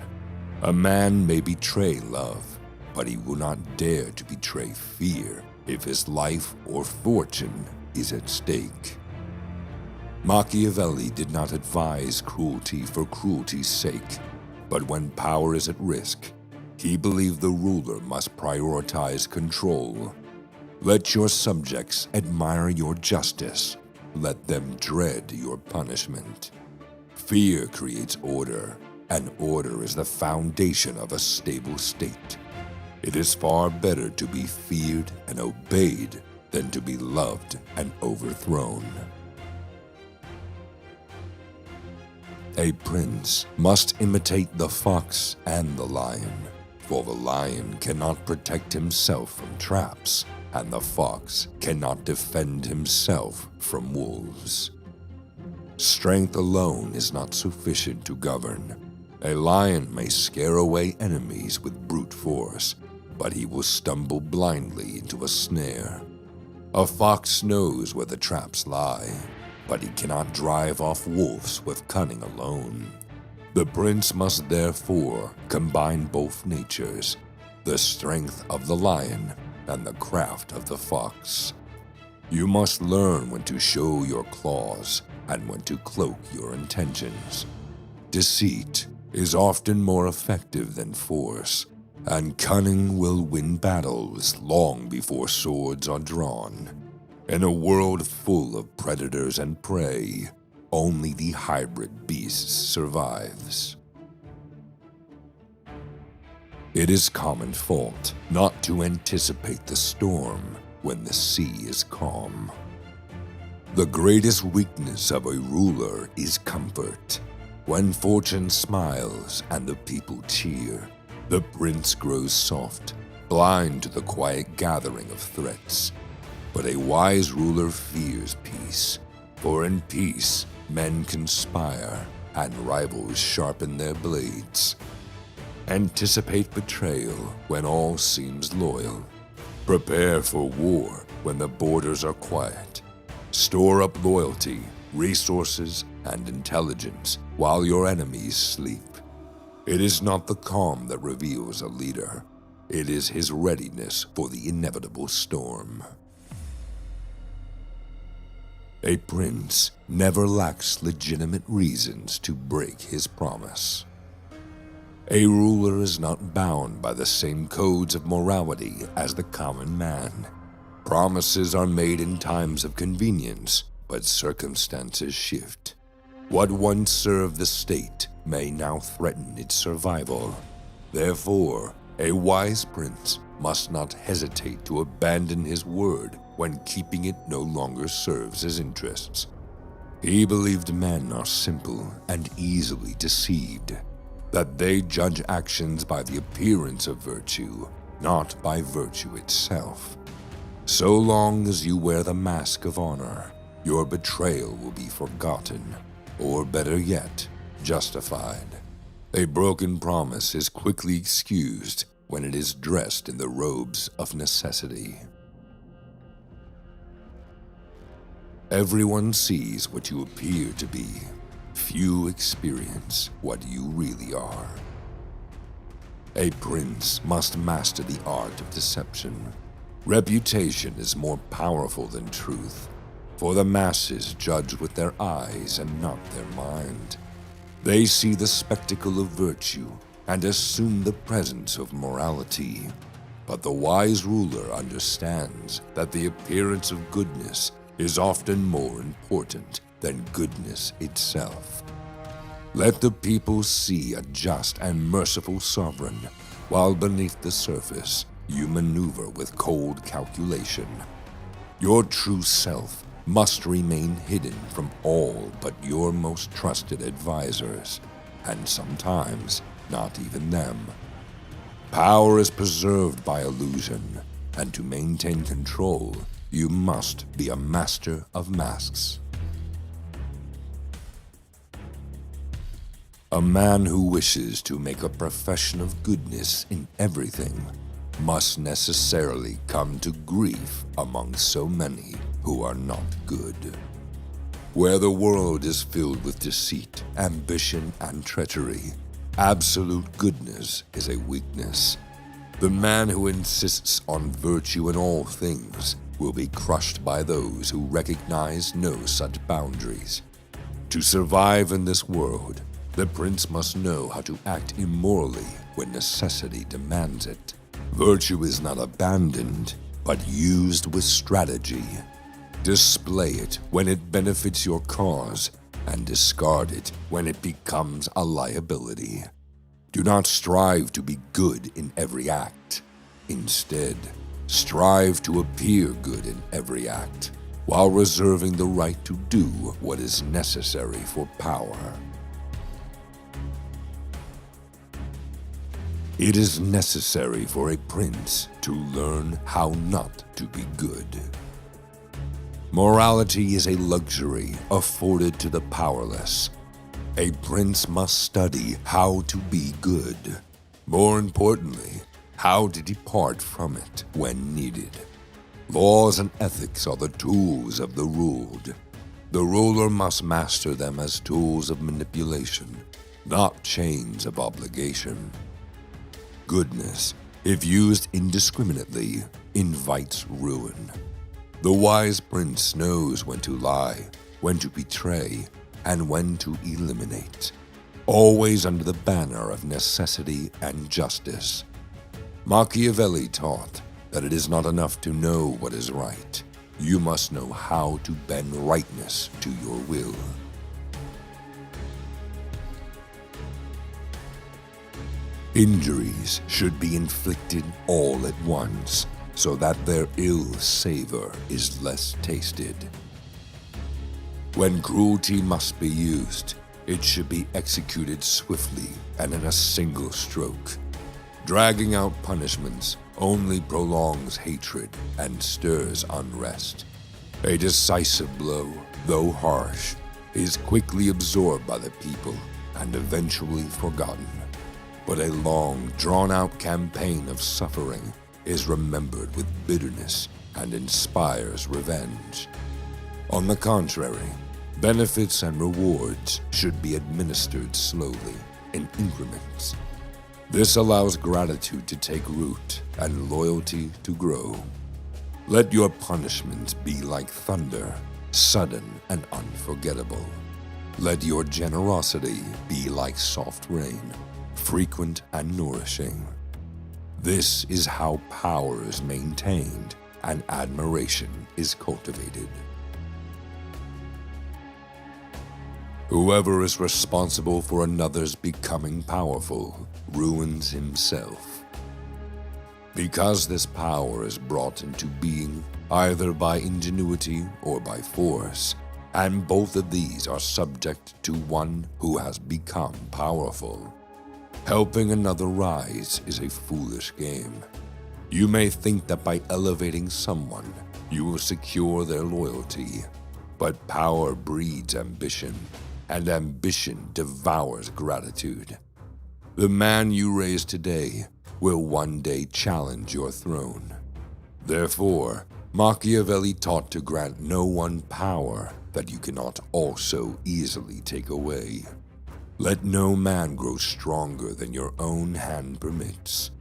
A man may betray love, but he will not dare to betray fear if his life or fortune is at stake. Machiavelli did not advise cruelty for cruelty's sake, but when power is at risk, he believed the ruler must prioritize control. Let your subjects admire your justice. Let them dread your punishment. Fear creates order, and order is the foundation of a stable state. It is far better to be feared and obeyed than to be loved and overthrown. A prince must imitate the fox and the lion, for the lion cannot protect himself from traps, and the fox cannot defend himself from wolves. Strength alone is not sufficient to govern. A lion may scare away enemies with brute force, but he will stumble blindly into a snare. A fox knows where the traps lie, but he cannot drive off wolves with cunning alone. The prince must therefore combine both natures, the strength of the lion and the craft of the fox. You must learn when to show your claws and when to cloak your intentions. Deceit is often more effective than force, and cunning will win battles long before swords are drawn. In a world full of predators and prey, only the hybrid beast survives. It is common fault not to anticipate the storm when the sea is calm. The greatest weakness of a ruler is comfort. When fortune smiles and the people cheer, the prince grows soft, blind to the quiet gathering of threats. But a wise ruler fears peace, for in peace men conspire and rivals sharpen their blades. Anticipate betrayal when all seems loyal. Prepare for war when the borders are quiet. Store up loyalty, resources, and intelligence while your enemies sleep. It is not the calm that reveals a leader. It is his readiness for the inevitable storm. A prince never lacks legitimate reasons to break his promise. A ruler is not bound by the same codes of morality as the common man. Promises are made in times of convenience, but circumstances shift. What once served the state may now threaten its survival. Therefore, a wise prince must not hesitate to abandon his word when keeping it no longer serves his interests. He believed men are simple and easily deceived, that they judge actions by the appearance of virtue, not by virtue itself. So long as you wear the mask of honor, your betrayal will be forgotten, or better yet, justified. A broken promise is quickly excused when it is dressed in the robes of necessity. Everyone sees what you appear to be. Few experience what you really are. A prince must master the art of deception. Reputation is more powerful than truth, for the masses judge with their eyes and not their mind. They see the spectacle of virtue and assume the presence of morality. But the wise ruler understands that the appearance of goodness is often more important than goodness itself. Let the people see a just and merciful sovereign, while beneath the surface you maneuver with cold calculation. Your true self must remain hidden from all but your most trusted advisors, and sometimes not even them. Power is preserved by illusion, and to maintain control, you must be a master of masks. A man who wishes to make a profession of goodness in everything must necessarily come to grief among so many who are not good. Where the world is filled with deceit, ambition, and treachery, absolute goodness is a weakness. The man who insists on virtue in all things will be crushed by those who recognize no such boundaries. To survive in this world, the prince must know how to act immorally when necessity demands it. Virtue is not abandoned, but used with strategy. Display it when it benefits your cause, and discard it when it becomes a liability. Do not strive to be good in every act. Instead, strive to appear good in every act, while reserving the right to do what is necessary for power. It is necessary for a prince to learn how not to be good. Morality is a luxury afforded to the powerless. A prince must study how to be good. More importantly, how to depart from it when needed. Laws and ethics are the tools of the ruled. The ruler must master them as tools of manipulation, not chains of obligation. Goodness, if used indiscriminately, invites ruin. The wise prince knows when to lie, when to betray, and when to eliminate, always under the banner of necessity and justice. Machiavelli taught that it is not enough to know what is right. You must know how to bend rightness to your will. Injuries should be inflicted all at once, so that their ill savor is less tasted. When cruelty must be used, it should be executed swiftly and in a single stroke. Dragging out punishments only prolongs hatred and stirs unrest. A decisive blow, though harsh, is quickly absorbed by the people and eventually forgotten. But a long, drawn-out campaign of suffering is remembered with bitterness and inspires revenge. On the contrary, benefits and rewards should be administered slowly, in increments. This allows gratitude to take root and loyalty to grow. Let your punishments be like thunder, sudden and unforgettable. Let your generosity be like soft rain, frequent and nourishing. This is how power is maintained and admiration is cultivated. Whoever is responsible for another's becoming powerful ruins himself. Because this power is brought into being either by ingenuity or by force, and both of these are subject to one who has become powerful. Helping another rise is a foolish game. You may think that by elevating someone, you will secure their loyalty. But power breeds ambition, and ambition devours gratitude. The man you raise today will one day challenge your throne. Therefore, Machiavelli taught to grant no one power that you cannot also easily take away. Let no man grow stronger than your own hand permits.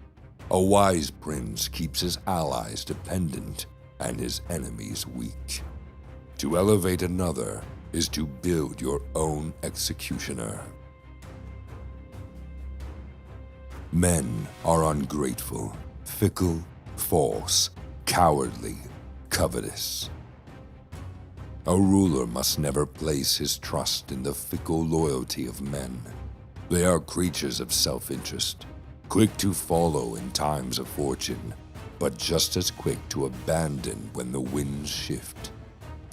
A wise prince keeps his allies dependent and his enemies weak. To elevate another is to build your own executioner. Men are ungrateful, fickle, false, cowardly, covetous. A ruler must never place his trust in the fickle loyalty of men. They are creatures of self-interest, quick to follow in times of fortune, but just as quick to abandon when the winds shift.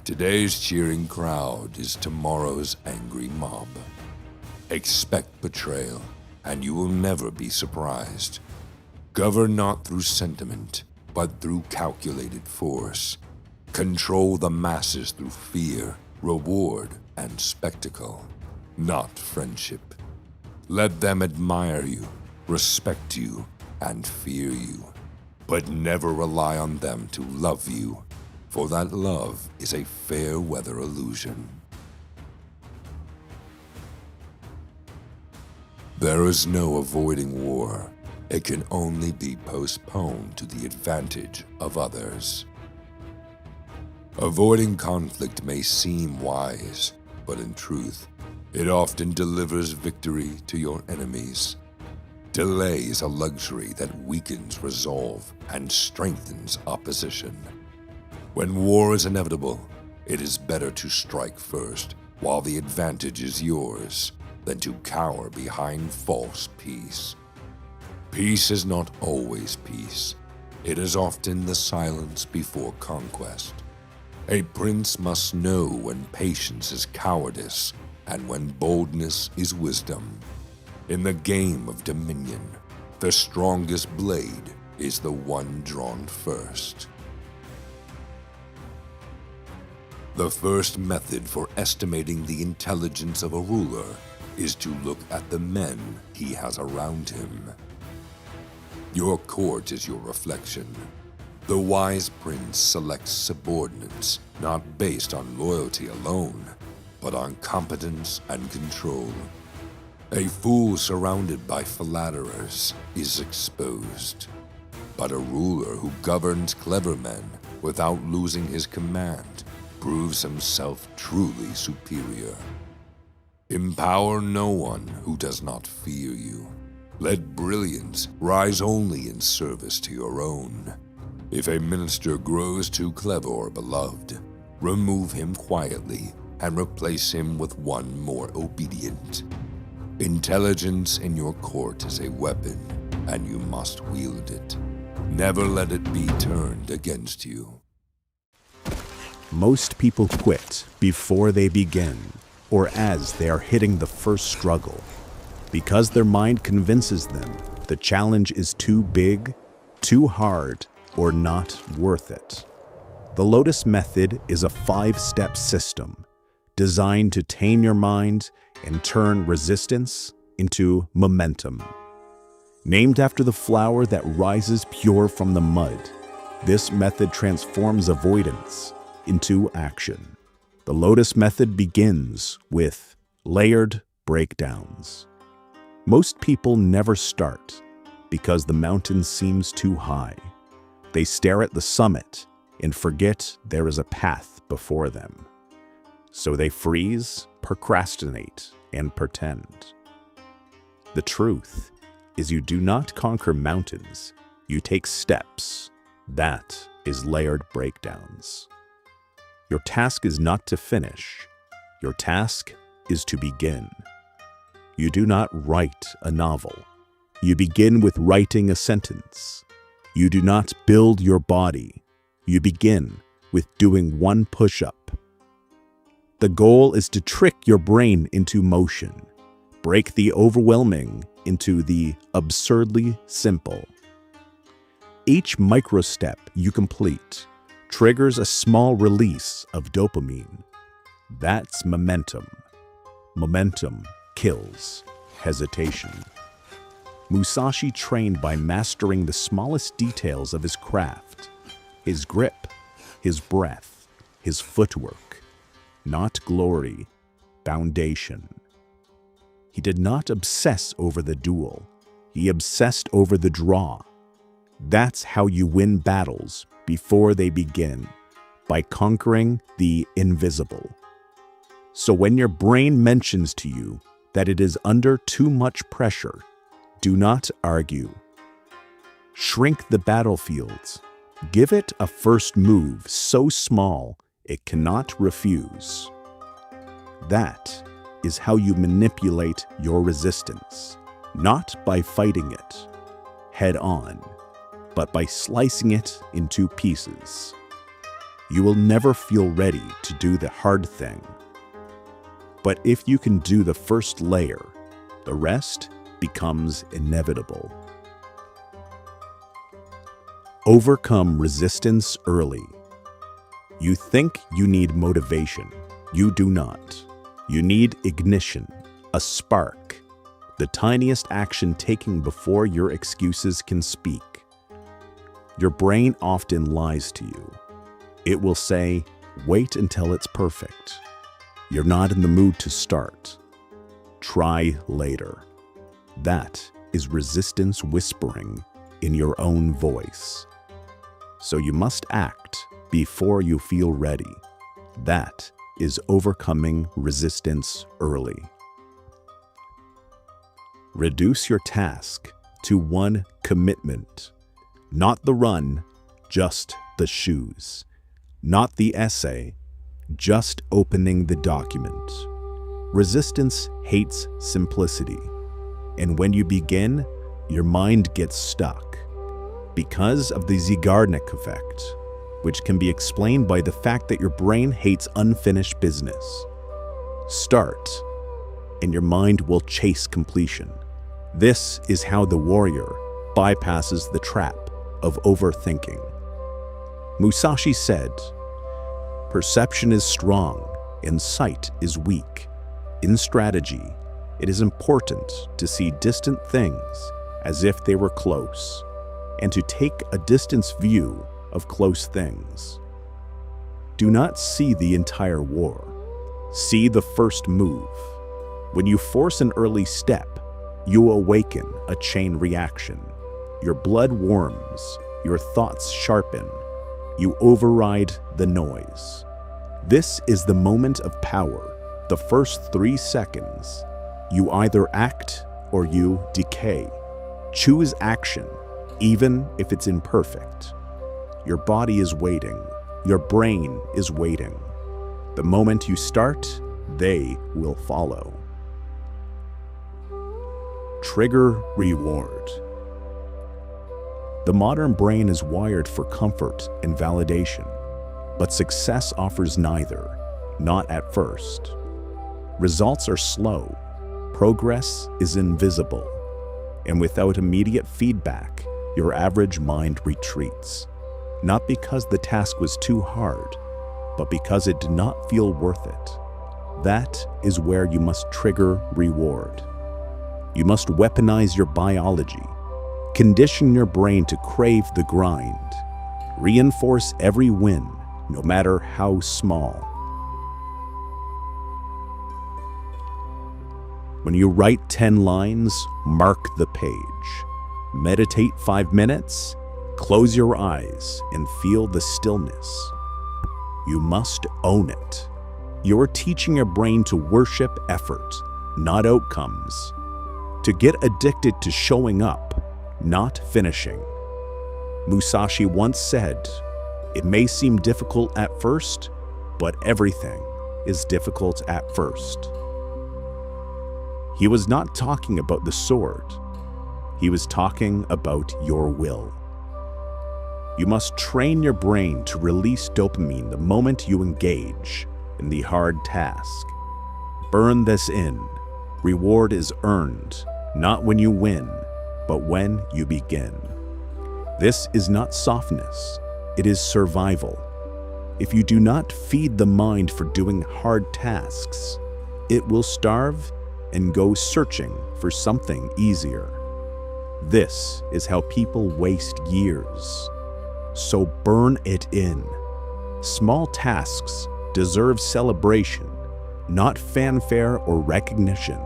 Today's cheering crowd is tomorrow's angry mob. Expect betrayal, and you will never be surprised. Govern not through sentiment, but through calculated force. Control the masses through fear, reward, and spectacle, not friendship. Let them admire you, respect you, and fear you, but never rely on them to love you, for that love is a fair-weather illusion. There is no avoiding war. It can only be postponed to the advantage of others. Avoiding conflict may seem wise, but in truth, it often delivers victory to your enemies. Delay is a luxury that weakens resolve and strengthens opposition. When war is inevitable, it is better to strike first while the advantage is yours than to cower behind false peace. Peace is not always peace. It is often the silence before conquest. A prince must know when patience is cowardice and when boldness is wisdom. In the game of dominion, the strongest blade is the one drawn first. The first method for estimating the intelligence of a ruler is to look at the men he has around him. Your court is your reflection. The wise prince selects subordinates not based on loyalty alone, but on competence and control. A fool surrounded by flatterers is exposed, but a ruler who governs clever men without losing his command proves himself truly superior. Empower no one who does not fear you. Let brilliance rise only in service to your own. If a minister grows too clever or beloved, remove him quietly and replace him with one more obedient. Intelligence in your court is a weapon, and you must wield it. Never let it be turned against you. Most people quit before they begin, or as they are hitting the first struggle, because their mind convinces them the challenge is too big, too hard, or not worth it. The Lotus Method is a 5-step system designed to tame your mind and turn resistance into momentum. Named after the flower that rises pure from the mud, this method transforms avoidance into action. The Lotus Method begins with layered breakdowns. Most people never start because the mountain seems too high. They stare at the summit and forget there is a path before them. So they freeze, procrastinate, and pretend. The truth is you do not conquer mountains, you take steps. That is layered breakdowns. Your task is not to finish. Your task is to begin. You do not write a novel. You begin with writing a sentence. You do not build your body. You begin with doing one push-up. The goal is to trick your brain into motion. Break the overwhelming into the absurdly simple. Each micro step you complete triggers a small release of dopamine, That's momentum. Momentum kills hesitation. Musashi trained by mastering the smallest details of his craft, his grip, his breath, his footwork, not glory, foundation. He did not obsess over the duel. He obsessed over the draw. That's how you win battles before they begin, by conquering the invisible. So when your brain mentions to you that it is under too much pressure, do not argue. Shrink the battlefields. Give it a first move so small it cannot refuse. That is how you manipulate your resistance, not by fighting it head on, but by slicing it into pieces. You will never feel ready to do the hard thing. But if you can do the first layer, the rest becomes inevitable. Overcome resistance early. You think you need motivation. You do not. You need ignition, a spark, the tiniest action taken before your excuses can speak. Your brain often lies to you. It will say, wait until it's perfect. You're not in the mood to start. Try later. That is resistance whispering in your own voice. So you must act before you feel ready. That is overcoming resistance early. Reduce your task to one commitment. Not the run, just the shoes. Not the essay, just opening the document. Resistance hates simplicity. And when you begin, your mind gets stuck. Because of the Zeigarnik effect, which can be explained by the fact that your brain hates unfinished business. Start, and your mind will chase completion. This is how the warrior bypasses the trap of overthinking. Musashi said, "Perception is strong, and sight is weak. In strategy, it is important to see distant things as if they were close, and to take a distance view of close things. Do not see the entire war. See the first move. When you force an early step, you awaken a chain reaction. Your blood warms, your thoughts sharpen, you override the noise. This is the moment of power, the first 3 seconds. You either act or you decay. Choose action, even if it's imperfect. Your body is waiting. Your brain is waiting. The moment you start, they will follow." Trigger reward. The modern brain is wired for comfort and validation, but success offers neither, not at first. Results are slow, progress is invisible, and without immediate feedback, your average mind retreats. Not because the task was too hard, but because it did not feel worth it. That is where you must trigger reward. You must weaponize your biology, condition your brain to crave the grind, reinforce every win, no matter how small. When you write 10 lines, mark the page. Meditate 5 minutes, close your eyes and feel the stillness. You must own it. You're teaching your brain to worship effort, not outcomes. To get addicted to showing up, not finishing. Musashi once said, "It may seem difficult at first, but everything is difficult at first." He was not talking about the sword. He was talking about your will. You must train your brain to release dopamine the moment you engage in the hard task. Burn this in. Reward is earned, not when you win, but when you begin. This is not softness, it is survival. If you do not feed the mind for doing hard tasks, it will starve and go searching for something easier. This is how people waste years. So burn it in. Small tasks deserve celebration, not fanfare or recognition.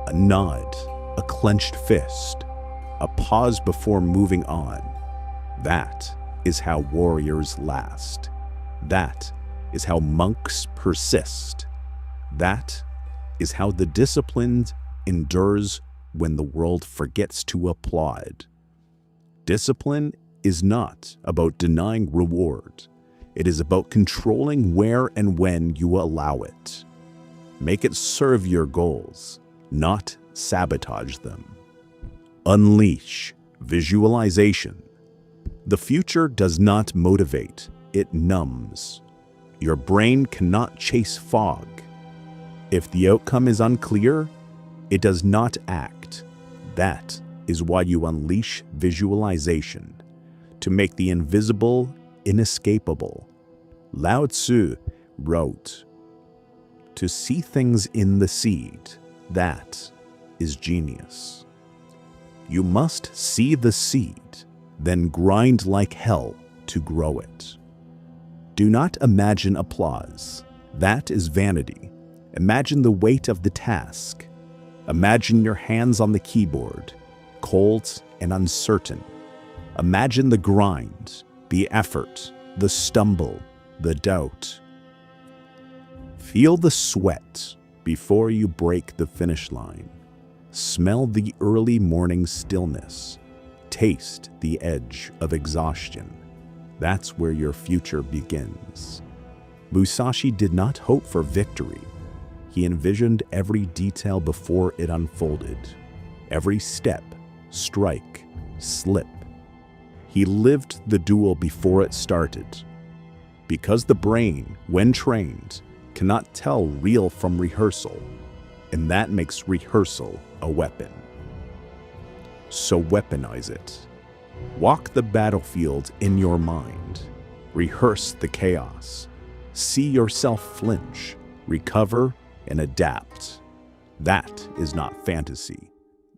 A nod, a clenched fist, a pause before moving on. That is how warriors last. That is how monks persist. That is how the disciplined endures when the world forgets to applaud. Discipline is not about denying reward. It is about controlling where and when you allow it. Make it serve your goals, not sabotage them. Unleash visualization. The future does not motivate, it numbs. Your brain cannot chase fog. If the outcome is unclear, it does not act. That is why you unleash visualization, to make the invisible inescapable. Lao Tzu wrote, "To see things in the seed, that is genius." You must see the seed, then grind like hell to grow it. Do not imagine applause. That is vanity. Imagine the weight of the task. Imagine your hands on the keyboard, cold and uncertain. Imagine the grind, the effort, the stumble, the doubt. Feel the sweat before you break the finish line. Smell the early morning stillness. Taste the edge of exhaustion. That's where your future begins. Musashi did not hope for victory. He envisioned every detail before it unfolded. Every step, strike, slip. He lived the duel before it started. Because the brain, when trained, cannot tell real from rehearsal, and that makes rehearsal a weapon. So weaponize it. Walk the battlefield in your mind. Rehearse the chaos. See yourself flinch, recover, and adapt. That is not fantasy.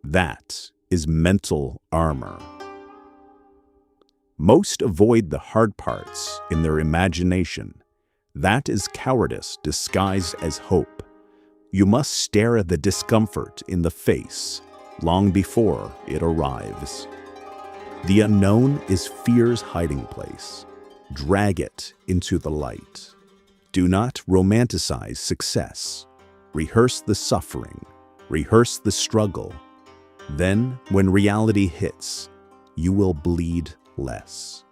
That is mental armor. Most avoid the hard parts in their imagination. That is cowardice disguised as hope. You must stare at the discomfort in the face long before it arrives. The unknown is fear's hiding place. Drag it into the light. Do not romanticize success. Rehearse the suffering. Rehearse the struggle. Then, when reality hits, you will bleed less.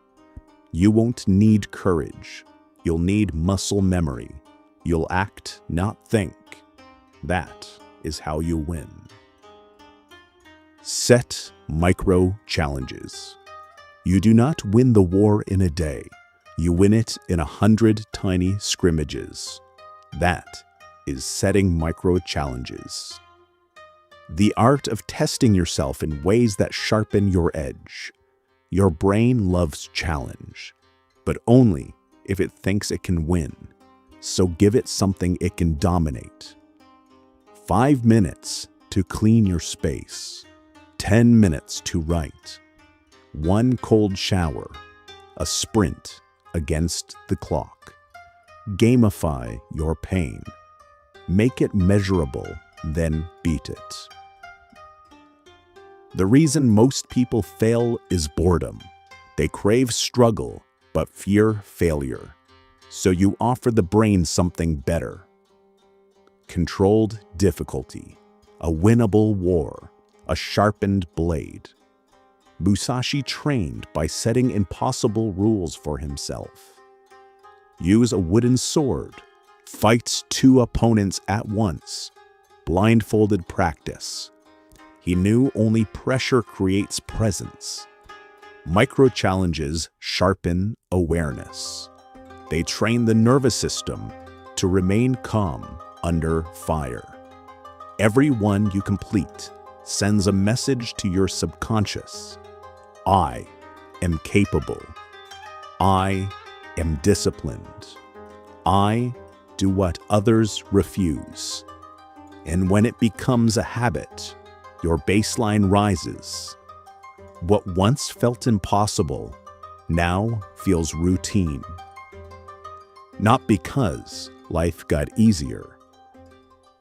You won't need courage. You'll need muscle memory. You'll act, not think. That is how you win. Set micro challenges. You do not win the war in a day. You win it in 100 tiny scrimmages. That is setting micro challenges. The art of testing yourself in ways that sharpen your edge. Your brain loves challenge, but only if it thinks it can win. So give it something it can dominate. 5 minutes to clean your space. 10 minutes to write. 1 cold shower. A sprint against the clock. Gamify your pain. Make it measurable, then beat it. The reason most people fail is boredom. They crave struggle, but fear failure. So you offer the brain something better. Controlled difficulty, a winnable war, a sharpened blade. Musashi trained by setting impossible rules for himself. Use a wooden sword. Fight 2 opponents at once. Blindfolded practice. He knew only pressure creates presence. Micro-challenges sharpen awareness. They train the nervous system to remain calm under fire. Every one you complete sends a message to your subconscious. I am capable. I am disciplined. I do what others refuse. And when it becomes a habit, your baseline rises. What once felt impossible now feels routine. Not because life got easier,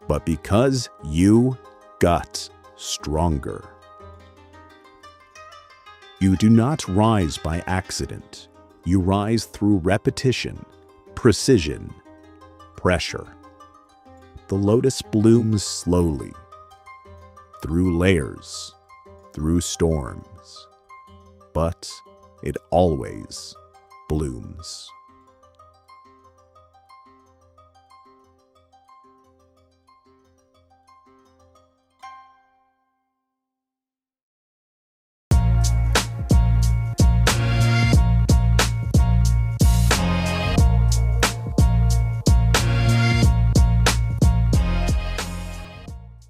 but because you got stronger. You do not rise by accident. You rise through repetition, precision, pressure. The lotus blooms slowly, through layers, through storms, but it always blooms.